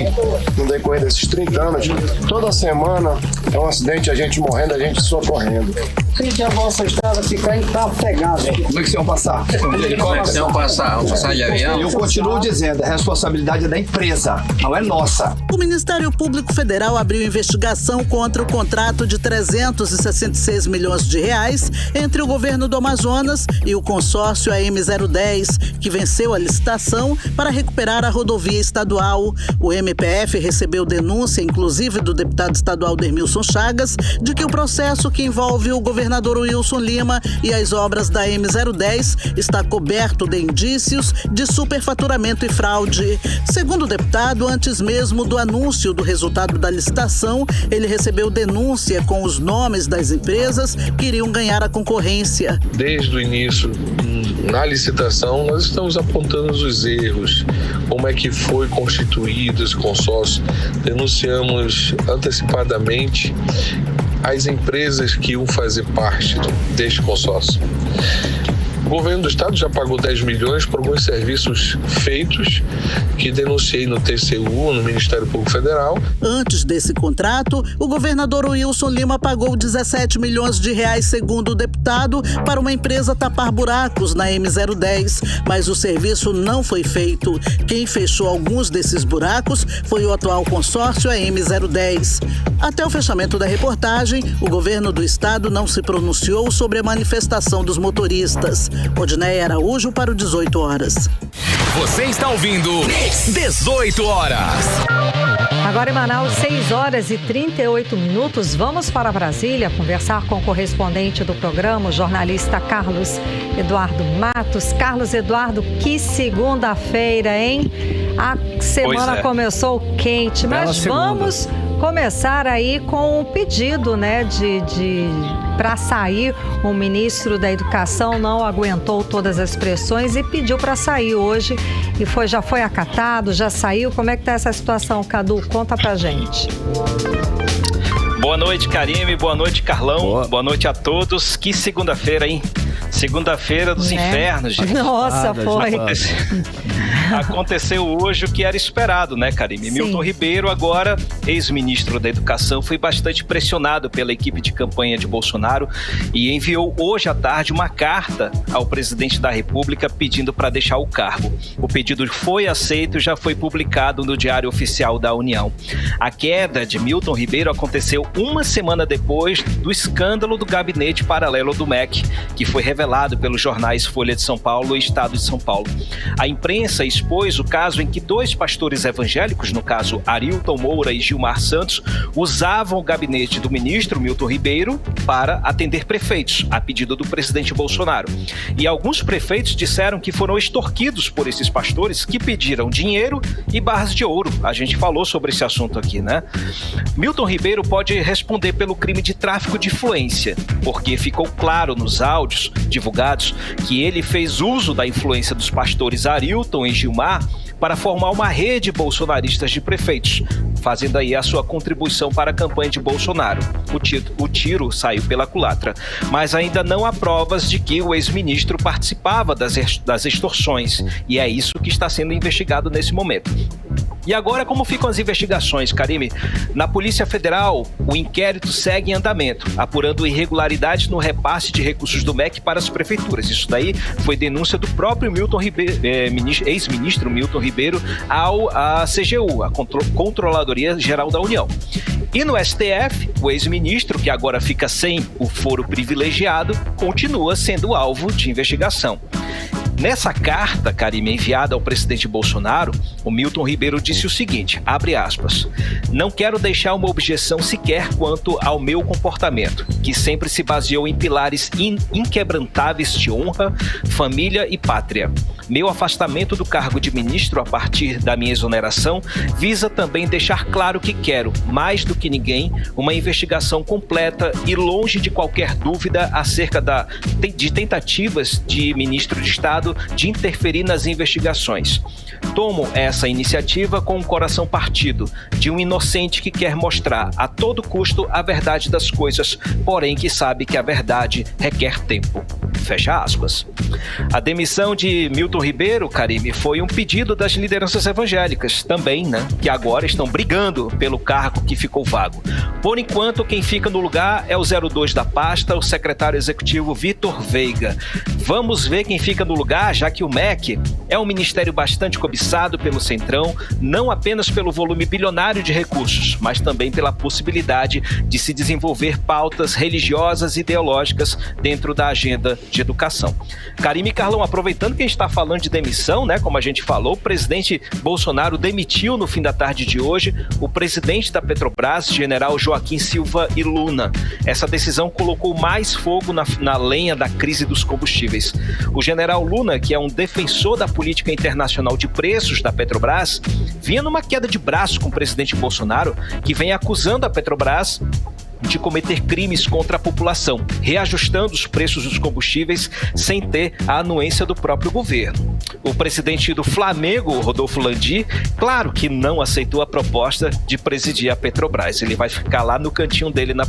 no decorrer desses 30 anos, toda semana é um acidente, a gente morrendo, a gente socorrendo. Se a vossa estrada ficar encafegada. Como é que vocês vão passar? Vocês vão passar de avião? Eu continuo dizendo, a responsabilidade é da empresa, não é nossa. O Ministério Público Federal abriu investigação contra o contrato de 366 milhões de reais entre o governo do Amazonas e o consórcio AM010, que venceu a licitação para recuperar a rodovia estadual. O MPF recebeu denúncia, inclusive do deputado estadual Dermilson Chagas, de que o processo que envolve o governador Wilson Lima e as obras da M010 está coberto de indícios de superfaturamento e fraude. Segundo o deputado, antes mesmo do anúncio do resultado da licitação, ele recebeu denúncia com os nomes das empresas que iriam ganhar a concorrência. Desde o início, na licitação, nós estamos apontando os erros, como é que foi constituído esse consórcio. Denunciamos antecipadamente as empresas que iam fazer parte deste consórcio. O governo do estado já pagou 10 milhões por alguns serviços feitos, que denunciei no TCU, no Ministério Público Federal. Antes desse contrato, o governador Wilson Lima pagou 17 milhões de reais, segundo o deputado, para uma empresa tapar buracos na M010, mas o serviço não foi feito. Quem fechou alguns desses buracos foi o atual consórcio, a M010. Até o fechamento da reportagem, o governo do estado não se pronunciou sobre a manifestação dos motoristas. Odneia Araújo para o 18 horas. Você está ouvindo 18 horas. Agora em Manaus, 6 horas e 38 minutos. Vamos para Brasília conversar com o correspondente do programa, o jornalista Carlos Eduardo Matos. Carlos Eduardo, que segunda-feira, hein? A semana começou quente, mas vamos começar aí com um pedido, né, para sair. O ministro da Educação não aguentou todas as pressões e pediu para sair hoje e já foi acatado, já saiu. Como é que tá essa situação, Cadu? Conta pra gente. Boa noite, Karime. Boa noite, Carlão. Boa noite a todos. Que segunda-feira, hein? Segunda-feira dos infernos, gente. Nossa, foi. Aconteceu hoje o que era esperado, né, Karime? Milton Ribeiro, agora ex-ministro da Educação, foi bastante pressionado pela equipe de campanha de Bolsonaro e enviou hoje à tarde uma carta ao presidente da República pedindo para deixar o cargo. O pedido foi aceito e já foi publicado no Diário Oficial da União. A queda de Milton Ribeiro aconteceu uma semana depois do escândalo do gabinete paralelo do MEC, que foi revelado pelos jornais Folha de São Paulo e Estado de São Paulo. A imprensa expôs o caso em que 2 pastores evangélicos, no caso Arilton Moura e Gilmar Santos, usavam o gabinete do ministro Milton Ribeiro para atender prefeitos, a pedido do presidente Bolsonaro. E alguns prefeitos disseram que foram extorquidos por esses pastores que pediram dinheiro e barras de ouro. A gente falou sobre esse assunto aqui, né? Milton Ribeiro pode responder pelo crime de tráfico de influência, porque ficou claro nos áudios divulgados que ele fez uso da influência dos pastores Arilton e Gilmar para formar uma rede bolsonarista de prefeitos. fazendo aí a sua contribuição para a campanha de Bolsonaro. O tiro saiu pela culatra, mas ainda não há provas de que o ex-ministro participava das extorsões, e é isso que está sendo investigado nesse momento. E agora, como ficam as investigações, Karime? Na Polícia Federal, o inquérito segue em andamento, apurando irregularidades no repasse de recursos do MEC para as prefeituras. Isso daí foi denúncia do próprio ex-ministro Milton Ribeiro à CGU, a Controladoria Geral da União. E no STF, o ex-ministro, que agora fica sem o foro privilegiado, continua sendo alvo de investigação. Nessa carta, Karime, enviada ao presidente Bolsonaro, o Milton Ribeiro disse o seguinte, abre aspas, não quero deixar uma objeção sequer quanto ao meu comportamento, que sempre se baseou em pilares inquebrantáveis de honra, família e pátria. Meu afastamento do cargo de ministro a partir da minha exoneração visa também deixar claro que quero, mais do que ninguém, uma investigação completa e longe de qualquer dúvida acerca de tentativas de ministro de Estado de interferir nas investigações. Tomo essa iniciativa com o coração partido, de um inocente que quer mostrar a todo custo a verdade das coisas, porém que sabe que a verdade requer tempo. Fecha aspas. A demissão de Milton Ribeiro, Karime, foi um pedido das lideranças evangélicas também, né? Que agora estão brigando pelo cargo que ficou vago. Por enquanto, quem fica no lugar é o 02 da pasta, o secretário executivo Vitor Veiga. Vamos ver quem fica no lugar, já que o MEC é um ministério bastante cobiçado pelo Centrão, não apenas pelo volume bilionário de recursos, mas também pela possibilidade de se desenvolver pautas religiosas e ideológicas dentro da agenda de educação. Karime e Carlão, aproveitando que a gente está falando de demissão, né, como a gente falou, o presidente Bolsonaro demitiu no fim da tarde de hoje o presidente da Petrobras, general Joaquim Silva e Luna. Essa decisão colocou mais fogo na lenha da crise dos combustíveis. O general Luna, que é um defensor da política internacional de preços da Petrobras, vinha numa queda de braço com o presidente Bolsonaro, que vem acusando a Petrobras de cometer crimes contra a população, reajustando os preços dos combustíveis sem ter a anuência do próprio governo. O presidente do Flamengo, Rodolfo Landim, claro que não aceitou a proposta de presidir a Petrobras. Ele vai ficar lá no cantinho dele na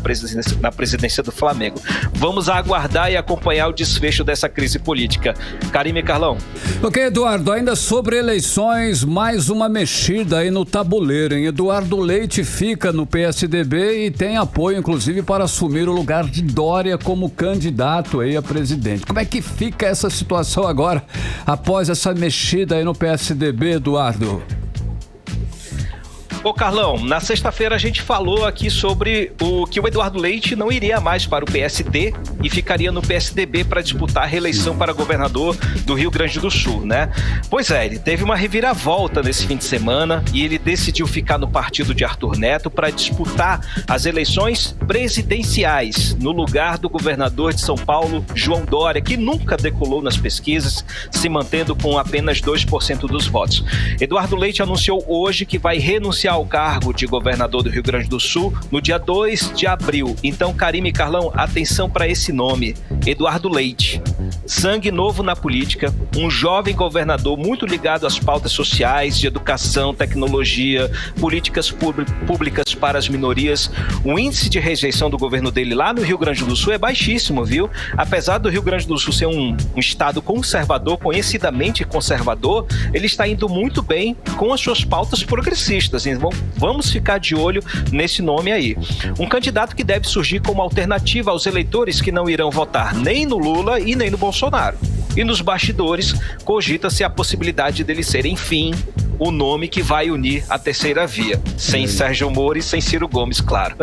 presidência do Flamengo. Vamos aguardar e acompanhar o desfecho dessa crise política. Karime e Carlão. Ok, Eduardo, ainda sobre eleições, mais uma mexida aí no tabuleiro, hein? Eduardo Leite fica no PSDB e tem apoio, inclusive, para assumir o lugar de Dória como candidato aí a presidente. Como é que fica essa situação agora, após essa mexida aí no PSDB, Eduardo? Ô Carlão, na sexta-feira a gente falou aqui sobre que o Eduardo Leite não iria mais para o PSD e ficaria no PSDB para disputar a reeleição para governador do Rio Grande do Sul, né? Pois é, ele teve uma reviravolta nesse fim de semana e ele decidiu ficar no partido de Arthur Neto para disputar as eleições presidenciais no lugar do governador de São Paulo, João Dória, que nunca decolou nas pesquisas, se mantendo com apenas 2% dos votos. Eduardo Leite anunciou hoje que vai renunciar ao cargo de governador do Rio Grande do Sul no dia 2 de abril. Então, Karime e Carlão, atenção para esse nome, Eduardo Leite. Sangue novo na política, um jovem governador muito ligado às pautas sociais, de educação, tecnologia, políticas públicas para as minorias. O índice de rejeição do governo dele lá no Rio Grande do Sul é baixíssimo, viu? Apesar do Rio Grande do Sul ser um estado conservador, conhecidamente conservador, ele está indo muito bem com as suas pautas progressistas. Então, vamos ficar de olho nesse nome aí. Um candidato que deve surgir como alternativa aos eleitores que não irão votar nem no Lula e nem no Bolsonaro. E nos bastidores, cogita-se a possibilidade dele ser, enfim, o nome que vai unir a terceira via. Sem Sérgio Moro e sem Ciro Gomes, claro.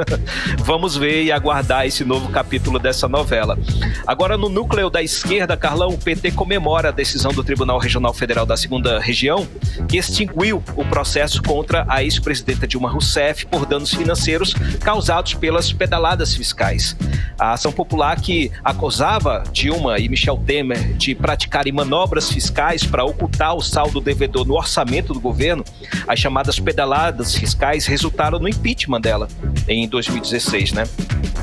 Vamos ver e aguardar esse novo capítulo dessa novela. Agora, no núcleo da esquerda, Carlão, o PT comemora a decisão do Tribunal Regional Federal da 2ª Região, que extinguiu o processo contra a ex-presidenta Dilma Rousseff por danos financeiros causados pelas pedaladas fiscais. A ação popular que acusava Dilma e Michel Temer de praticarem manobras fiscais para ocultar o saldo devedor no orçamento do governo, as chamadas pedaladas fiscais resultaram no impeachment dela em 2016, né?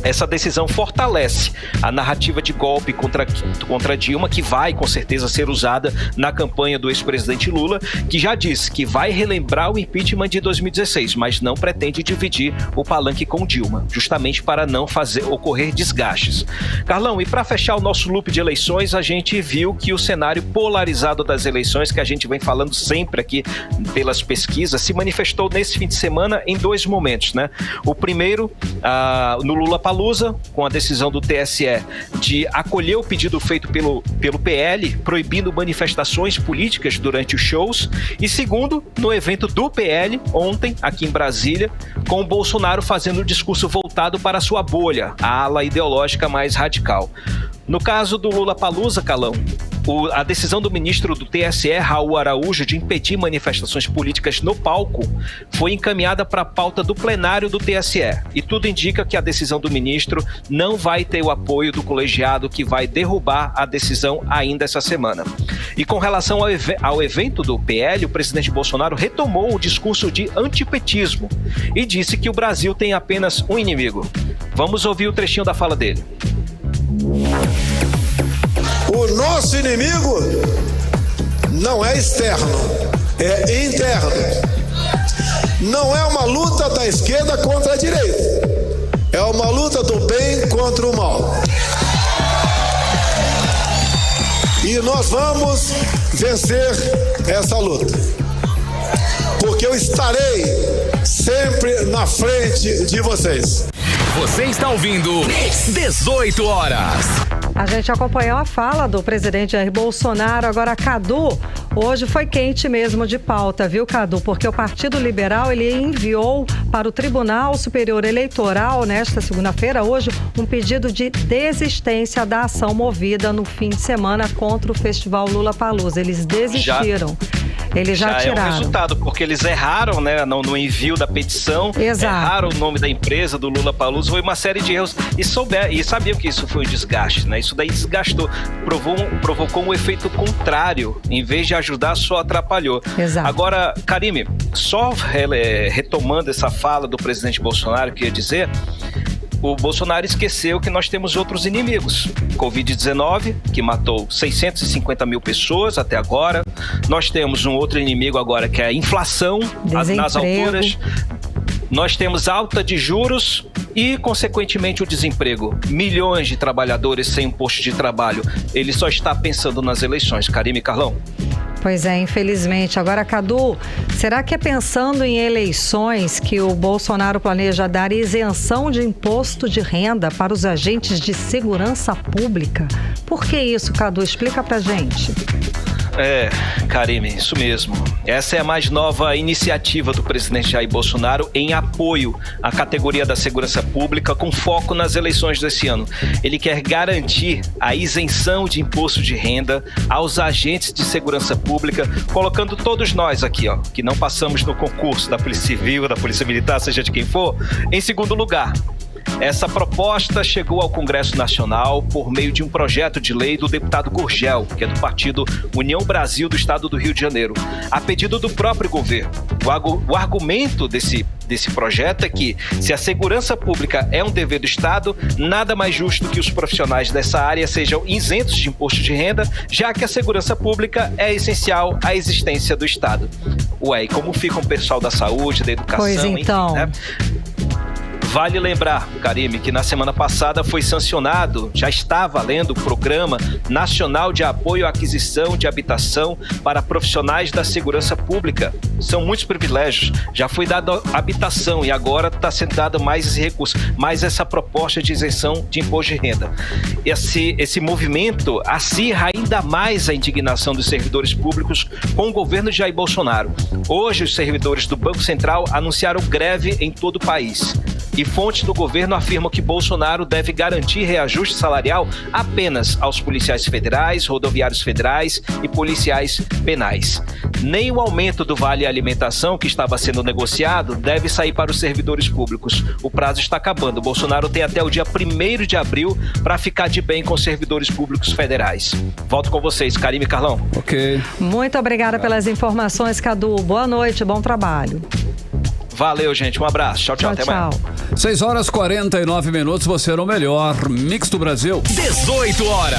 essa decisão fortalece a narrativa de golpe contra Dilma, que vai com certeza ser usada na campanha do ex-presidente Lula, que já disse que vai relembrar o impeachment de 2016, mas não pretende dividir o palanque com Dilma, justamente para não fazer ocorrer desgastes. Carlão, e para fechar o nosso loop de eleições, a gente viu que o cenário polarizado das eleições, que a gente vem falando sempre aqui pelas pesquisas, se manifestou nesse fim de semana em dois momentos, né? O primeiro, no Lollapalooza, com a decisão do TSE de acolher o pedido feito pelo PL, proibindo manifestações políticas durante os shows, e segundo, no evento do PL, ontem, aqui em Brasília, com o Bolsonaro fazendo um discurso voltado para a sua bolha, a ala ideológica mais radical. No caso do Lollapalooza, Carlão, a decisão do ministro do TSE, Raul Araújo, de impedir manifestações políticas no palco foi encaminhada para a pauta do plenário do TSE. E tudo indica que a decisão do ministro não vai ter o apoio do colegiado, que vai derrubar a decisão ainda essa semana. E com relação ao evento do PL, o presidente Bolsonaro retomou o discurso de antipetismo e disse que o Brasil tem apenas um inimigo. Vamos ouvir o trechinho da fala dele. O nosso inimigo não é externo, é interno. Não é uma luta da esquerda contra a direita, é uma luta do bem contra o mal. E nós vamos vencer essa luta, porque eu estarei sempre na frente de vocês. Você está ouvindo 18 horas. A gente acompanhou a fala do presidente Jair Bolsonaro. Agora, Cadu, hoje foi quente mesmo de pauta, viu, Cadu? Porque o Partido Liberal, ele enviou para o Tribunal Superior Eleitoral, nesta segunda-feira, hoje, um pedido de desistência da ação movida no fim de semana contra o Festival Lollapalooza. Eles desistiram. Eles já tiraram. É um resultado, porque eles erraram, né, no envio da petição. Exato. Erraram o nome da empresa, do Lollapalooza, foi uma série de erros. E sabiam que isso foi um desgaste, né? Isso daí desgastou, provocou um efeito contrário. Em vez de ajudar, só atrapalhou. Exato. Agora, Karime, só retomando essa fala do presidente Bolsonaro, queria dizer, o Bolsonaro esqueceu que nós temos outros inimigos. Covid-19, que matou 650 mil pessoas até agora. Nós temos um outro inimigo agora, que é a inflação nas alturas. Nós temos alta de juros e, consequentemente, o desemprego. Milhões de trabalhadores sem um posto de trabalho. Ele só está pensando nas eleições. Karime e Carlão. Pois é, infelizmente. Agora, Cadu, será que é pensando em eleições que o Bolsonaro planeja dar isenção de imposto de renda para os agentes de segurança pública? Por que isso, Cadu? Explica pra gente. Karime, isso mesmo. Essa é a mais nova iniciativa do presidente Jair Bolsonaro em apoio à categoria da segurança pública, com foco nas eleições desse ano. Ele quer garantir a isenção de imposto de renda aos agentes de segurança pública, colocando todos nós aqui, que não passamos no concurso da Polícia Civil, da Polícia Militar, seja de quem for, em segundo lugar. Essa proposta chegou ao Congresso Nacional por meio de um projeto de lei do deputado Gurgel, que é do partido União Brasil do Estado do Rio de Janeiro, a pedido do próprio governo. O argumento desse projeto é que, se a segurança pública é um dever do Estado, nada mais justo que os profissionais dessa área sejam isentos de imposto de renda, já que a segurança pública é essencial à existência do Estado. E como fica o pessoal da saúde, da educação, pois então. Enfim, né? Vale lembrar, Karime, que na semana passada foi sancionado, já está valendo o Programa Nacional de Apoio à Aquisição de Habitação para profissionais da segurança pública. São muitos privilégios. Já foi dada habitação e agora está sendo dado mais esse recurso, mais essa proposta de isenção de imposto de renda. Esse movimento acirra ainda mais a indignação dos servidores públicos com o governo de Jair Bolsonaro. Hoje, os servidores do Banco Central anunciaram greve em todo o país. E fontes do governo afirmam que Bolsonaro deve garantir reajuste salarial apenas aos policiais federais, rodoviários federais e policiais penais. Nem o aumento do vale alimentação que estava sendo negociado deve sair para os servidores públicos. O prazo está acabando. Bolsonaro tem até o dia 1º de abril para ficar de bem com os servidores públicos federais. Volto com vocês, Karime e Carlão. Ok. Muito obrigada pelas informações, Cadu. Boa noite, bom trabalho. Valeu, gente. Um abraço. Tchau, tchau. Até amanhã. 6h49, você era o melhor Mix do Brasil. 18 horas.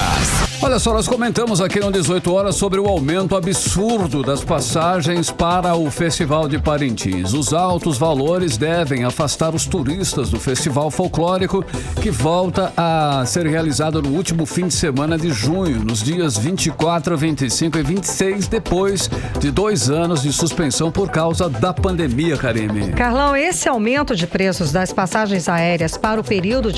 Olha só, nós comentamos aqui no 18 horas sobre o aumento absurdo das passagens para o Festival de Parintins. Os altos valores devem afastar os turistas do Festival Folclórico, que volta a ser realizado no último fim de semana de junho, nos dias 24, 25 e 26, depois de 2 anos de suspensão por causa da pandemia, Karime. Carlão, esse aumento de preços das passagens aéreas para o período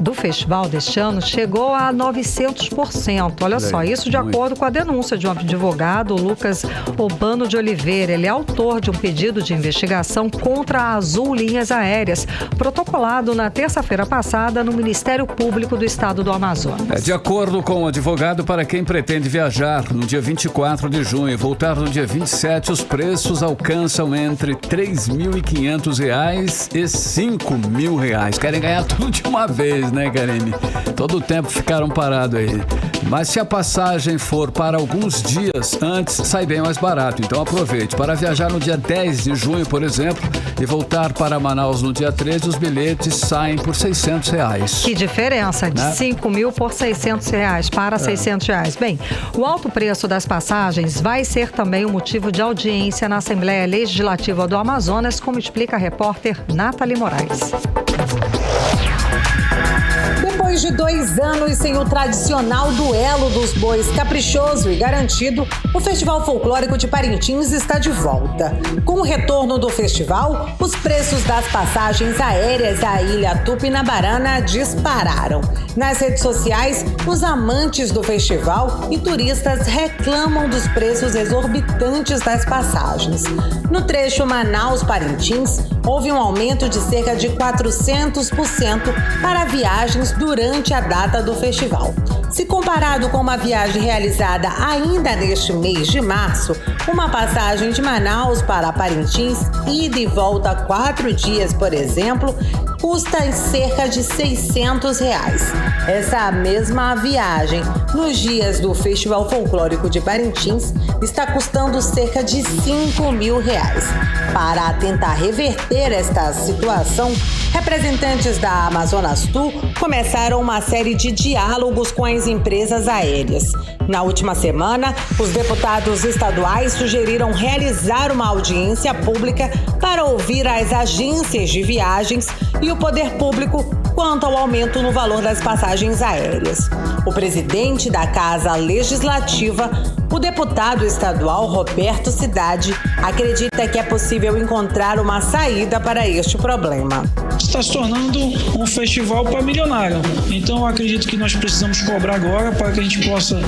do festival deste ano chegou a 900%. Olha só, isso de acordo com a denúncia de um advogado, Lucas Obano de Oliveira. Ele é autor de um pedido de investigação contra a Azul Linhas Aéreas, protocolado na terça-feira passada no Ministério Público do Estado do Amazonas. De acordo com o advogado, para quem pretende viajar no dia 24 de junho e voltar no dia 27, os preços alcançam entre R$ 3.500 e R$ 5.000. Querem ganhar tudo de uma vez, né, Karine? Todo o tempo ficaram parados aí. Mas se a passagem for para alguns dias antes, sai bem mais barato. Então aproveite. Para viajar no dia 10 de junho, por exemplo, e voltar para Manaus no dia 13, os bilhetes saem por R$ 600. Que diferença, de 5.000 por R$ 600 para R$ 600. Bem, o alto preço das passagens vai ser também um motivo de audiência na Assembleia Legislativa do Amazonas, como explica a repórter Nathalie Moraes. Depois de 2 anos sem o tradicional duelo dos bois caprichoso e garantido, o Festival Folclórico de Parintins está de volta. Com o retorno do festival, os preços das passagens aéreas à Ilha Tupinabarana dispararam. Nas redes sociais, os amantes do festival e turistas reclamam dos preços exorbitantes das passagens. No trecho Manaus-Parintins, houve um aumento de cerca de 400% para viagens durante a data do festival. Se comparado com uma viagem realizada ainda neste mês de março, uma passagem de Manaus para Parintins, ida e volta 4 dias, por exemplo, custa cerca de R$ 600. Essa mesma viagem, nos dias do Festival Folclórico de Parintins, está custando cerca de R$ 5.000. Para tentar reverter esta situação, representantes da Amazonas Tour começaram uma série de diálogos com as empresas aéreas. Na última semana, os deputados estaduais sugeriram realizar uma audiência pública para ouvir as agências de viagens e o poder público quanto ao aumento no valor das passagens aéreas. O presidente da Casa Legislativa, o deputado estadual Roberto Cidade, acredita que é possível encontrar uma saída para este problema. Está se tornando um festival para milionário. Então eu acredito que nós precisamos cobrar agora para que a gente possa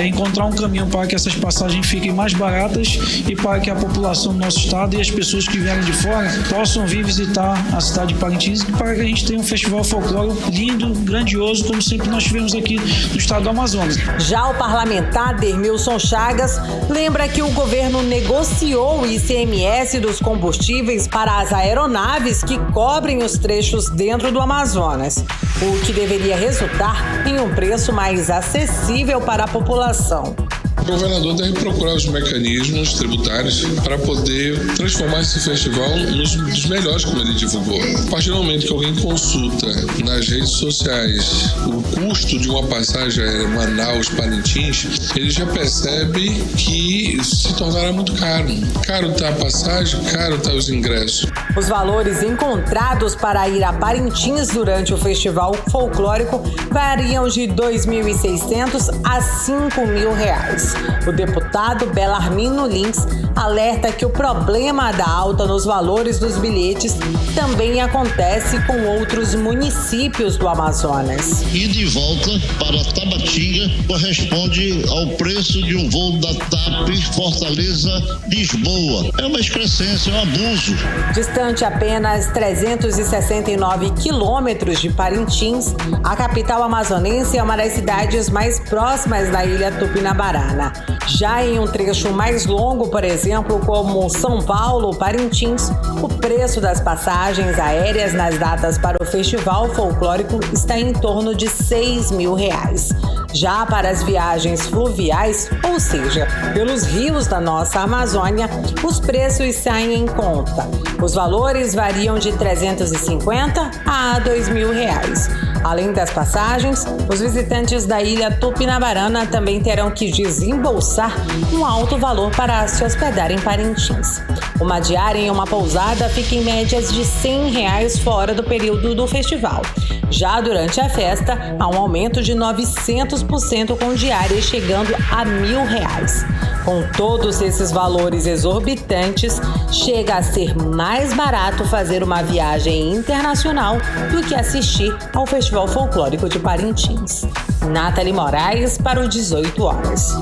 encontrar um caminho para que essas passagens fiquem mais baratas e para que a população do nosso estado e as pessoas que vieram de fora possam vir visitar a cidade de Parintins, para que a gente tenha um festival folclórico lindo, grandioso, como sempre nós tivemos aqui no estado do Amazonas. Já o parlamentar Dermilson Chagas lembra que o governo negociou o ICMS dos combustíveis para as aeronaves que cobrem os trechos dentro do Amazonas, o que deveria resultar em um preço mais acessível para a população. O governador deve procurar os mecanismos tributários para poder transformar esse festival nos melhores, como ele divulgou. A partir do momento que alguém consulta nas redes sociais o custo de uma passagem aérea Manaus-Parintins, ele já percebe que se tornará muito caro. Caro está a passagem, caro está os ingressos. Os valores encontrados para ir a Parintins durante o festival folclórico variam de R$ 2.600 a R$ 5.000. O deputado Belarmino Lins alerta que o problema da alta nos valores dos bilhetes também acontece com outros municípios do Amazonas. Ida e volta para Tabatinga corresponde ao preço de um voo da TAP Fortaleza-Lisboa. É uma excrescência, é um abuso. Distante apenas 369 quilômetros de Parintins, a capital amazonense é uma das cidades mais próximas da ilha Tupinabarana. Já em um trecho mais longo, por exemplo, como São Paulo, Parintins, o preço das passagens aéreas nas datas para o Festival Folclórico está em torno de R$ 6.000. Já para as viagens fluviais, ou seja, pelos rios da nossa Amazônia, os preços saem em conta. Os valores variam de R$ 350 a R$ 2.000. Além das passagens, os visitantes da ilha Tupinabarana também terão que desembolsar um alto valor para se hospedar em Parintins. Uma diária em uma pousada fica em médias de R$ 100 fora do período do festival. Já durante a festa, há um aumento de 900% com diárias chegando a R$ 1.000. Com todos esses valores exorbitantes, chega a ser mais barato fazer uma viagem internacional do que assistir ao Festival Folclórico de Parintins. Nathalie Moraes para o 18 horas.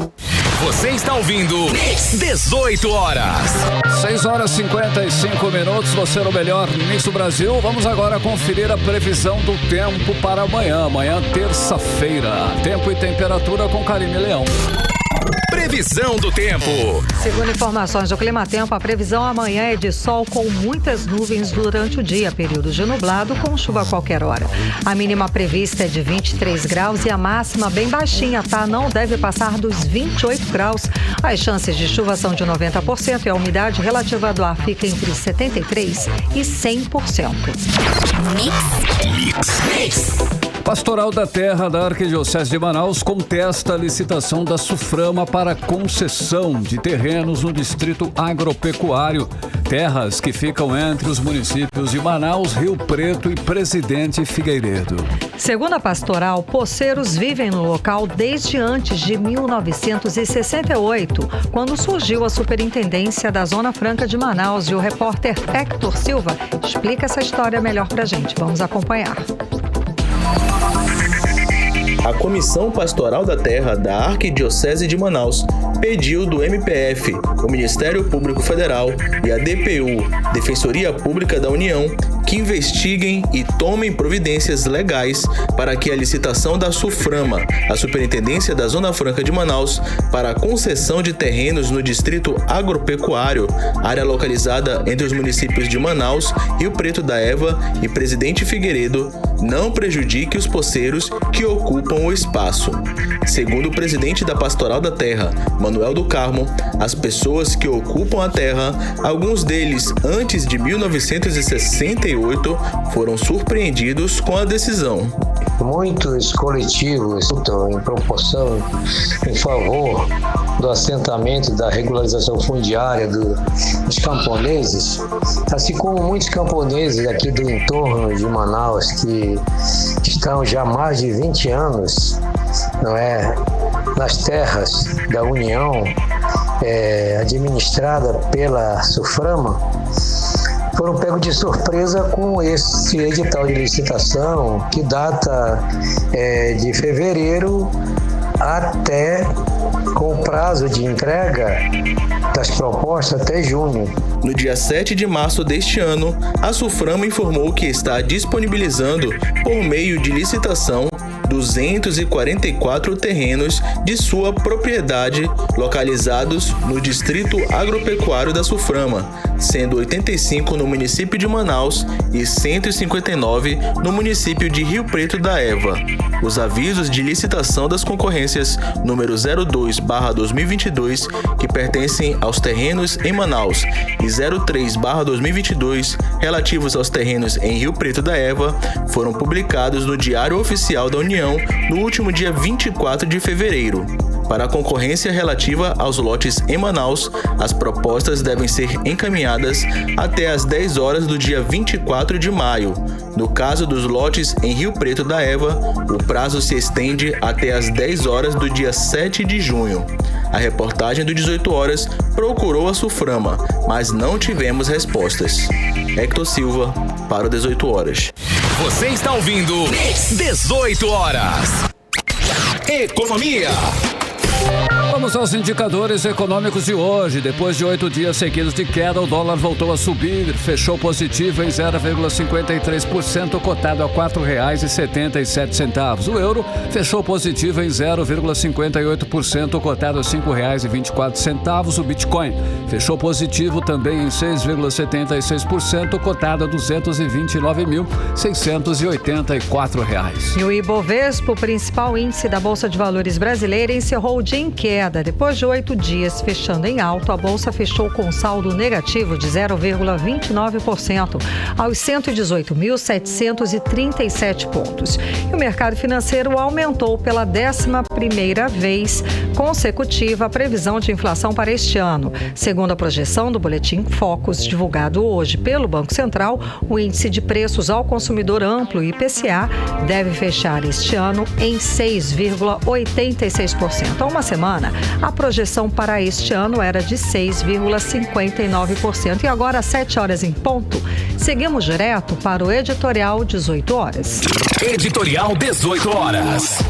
Você está ouvindo 18 horas. 6 horas e 55 minutos, você no melhor Mix do Brasil. Vamos agora conferir a previsão do tempo para amanhã. Amanhã, terça-feira. Tempo e temperatura com Karine Leão. Previsão do tempo. Segundo informações do Climatempo, a previsão amanhã é de sol com muitas nuvens durante o dia, período de nublado com chuva a qualquer hora. A mínima prevista é de 23 graus e a máxima bem baixinha, tá? Não deve passar dos 28 graus. As chances de chuva são de 90% e a umidade relativa do ar fica entre 73% e 100%. Mix. Pastoral da Terra da Arquidiocese de Manaus contesta a licitação da Suframa para concessão de terrenos no distrito agropecuário. Terras que ficam entre os municípios de Manaus, Rio Preto e Presidente Figueiredo. Segundo a pastoral, poceiros vivem no local desde antes de 1968, quando surgiu a Superintendência da Zona Franca de Manaus, e o repórter Hector Silva explica essa história melhor pra gente. Vamos acompanhar. A Comissão Pastoral da Terra da Arquidiocese de Manaus pediu do MPF, o Ministério Público Federal e a DPU, Defensoria Pública da União, que investiguem e tomem providências legais para que a licitação da Suframa, a Superintendência da Zona Franca de Manaus, para a concessão de terrenos no Distrito Agropecuário, área localizada entre os municípios de Manaus, Rio Preto da Eva e Presidente Figueiredo, não prejudique os poceiros que ocupam o espaço. Segundo o presidente da Pastoral da Terra, Manuel do Carmo, as pessoas que ocupam a terra, alguns deles antes de 1968, foram surpreendidos com a decisão. Muitos coletivos estão em proporção em favor do assentamento, da regularização fundiária dos camponeses, assim como muitos camponeses aqui do entorno de Manaus que estão já há mais de 20 anos, não é, nas terras da União, administrada pela Suframa, foram pegos de surpresa com esse edital de licitação que data de fevereiro até, com o prazo de entrega das propostas até junho. No dia 7 de março deste ano, a Suframa informou que está disponibilizando, por meio de licitação, 244 terrenos de sua propriedade localizados no Distrito Agropecuário da Suframa, sendo 85 no município de Manaus e 159 no município de Rio Preto da Eva. Os avisos de licitação das concorrências número 02/2022, que pertencem aos terrenos em Manaus, e 03/2022, relativos aos terrenos em Rio Preto da Eva, foram publicados no Diário Oficial da União no último dia 24 de fevereiro. Para a concorrência relativa aos lotes em Manaus, as propostas devem ser encaminhadas até às 10 horas do dia 24 de maio. No caso dos lotes em Rio Preto da Eva, o prazo se estende até às 10 horas do dia 7 de junho. A reportagem do 18 horas procurou a Suframa, mas não tivemos respostas. Hector Silva, para o 18 horas. Você está ouvindo 18 horas. Economia. Vamos aos indicadores econômicos de hoje. Depois de 8 dias seguidos de queda, o dólar voltou a subir, fechou positivo em 0,53%, cotado a R$ 4,77. O euro fechou positivo em 0,58%, cotado a R$ 5,24. O Bitcoin fechou positivo também em 6,76%, cotado a R$ 229.684. E o Ibovespa, o principal índice da Bolsa de Valores brasileira, encerrou o dia em queda. Depois de 8 dias fechando em alto, a Bolsa fechou com saldo negativo de 0,29% aos 118.737 pontos. E o mercado financeiro aumentou pela 11ª vez consecutiva a previsão de inflação para este ano. Segundo a projeção do Boletim Focus, divulgado hoje pelo Banco Central, o índice de preços ao consumidor amplo, IPCA, deve fechar este ano em 6,86%. Há uma semana, a projeção para este ano era de 6,59%. E agora, às 7 horas em ponto, seguimos direto para o Editorial 18 Horas. Editorial 18 Horas.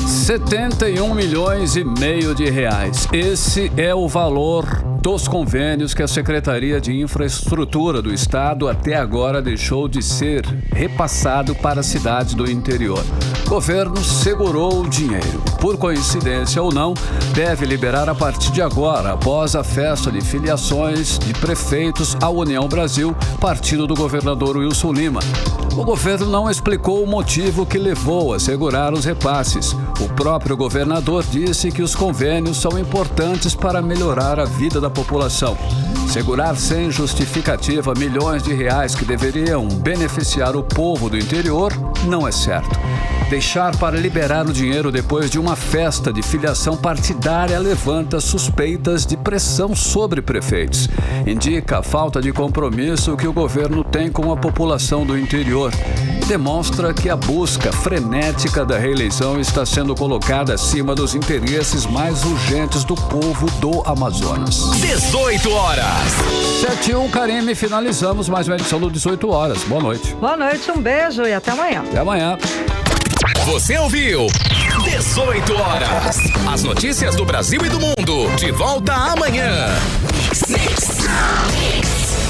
71,5 milhões de reais. Esse é o valor dos convênios que a Secretaria de Infraestrutura do Estado até agora deixou de ser repassado para as cidades do interior. O governo segurou o dinheiro. Por coincidência ou não, deve liberar a partir de agora, após a festa de filiações de prefeitos à União Brasil, partido do governador Wilson Lima. O governo não explicou o motivo que levou a segurar os repasses. O próprio governador disse que os convênios são importantes para melhorar a vida da população. Segurar sem justificativa milhões de reais que deveriam beneficiar o povo do interior não é certo. Deixar para liberar o dinheiro depois de uma festa de filiação partidária levanta suspeitas de pressão sobre prefeitos. Indica a falta de compromisso que o governo tem com a população do interior. Demonstra que a busca frenética da reeleição está sendo colocada acima dos interesses mais urgentes do povo do Amazonas. 18 horas. 7:01, Karime, finalizamos mais uma edição do 18 Horas. Boa noite. Boa noite, um beijo e até amanhã. Até amanhã. Você ouviu 18 Horas. As notícias do Brasil e do mundo. De volta amanhã.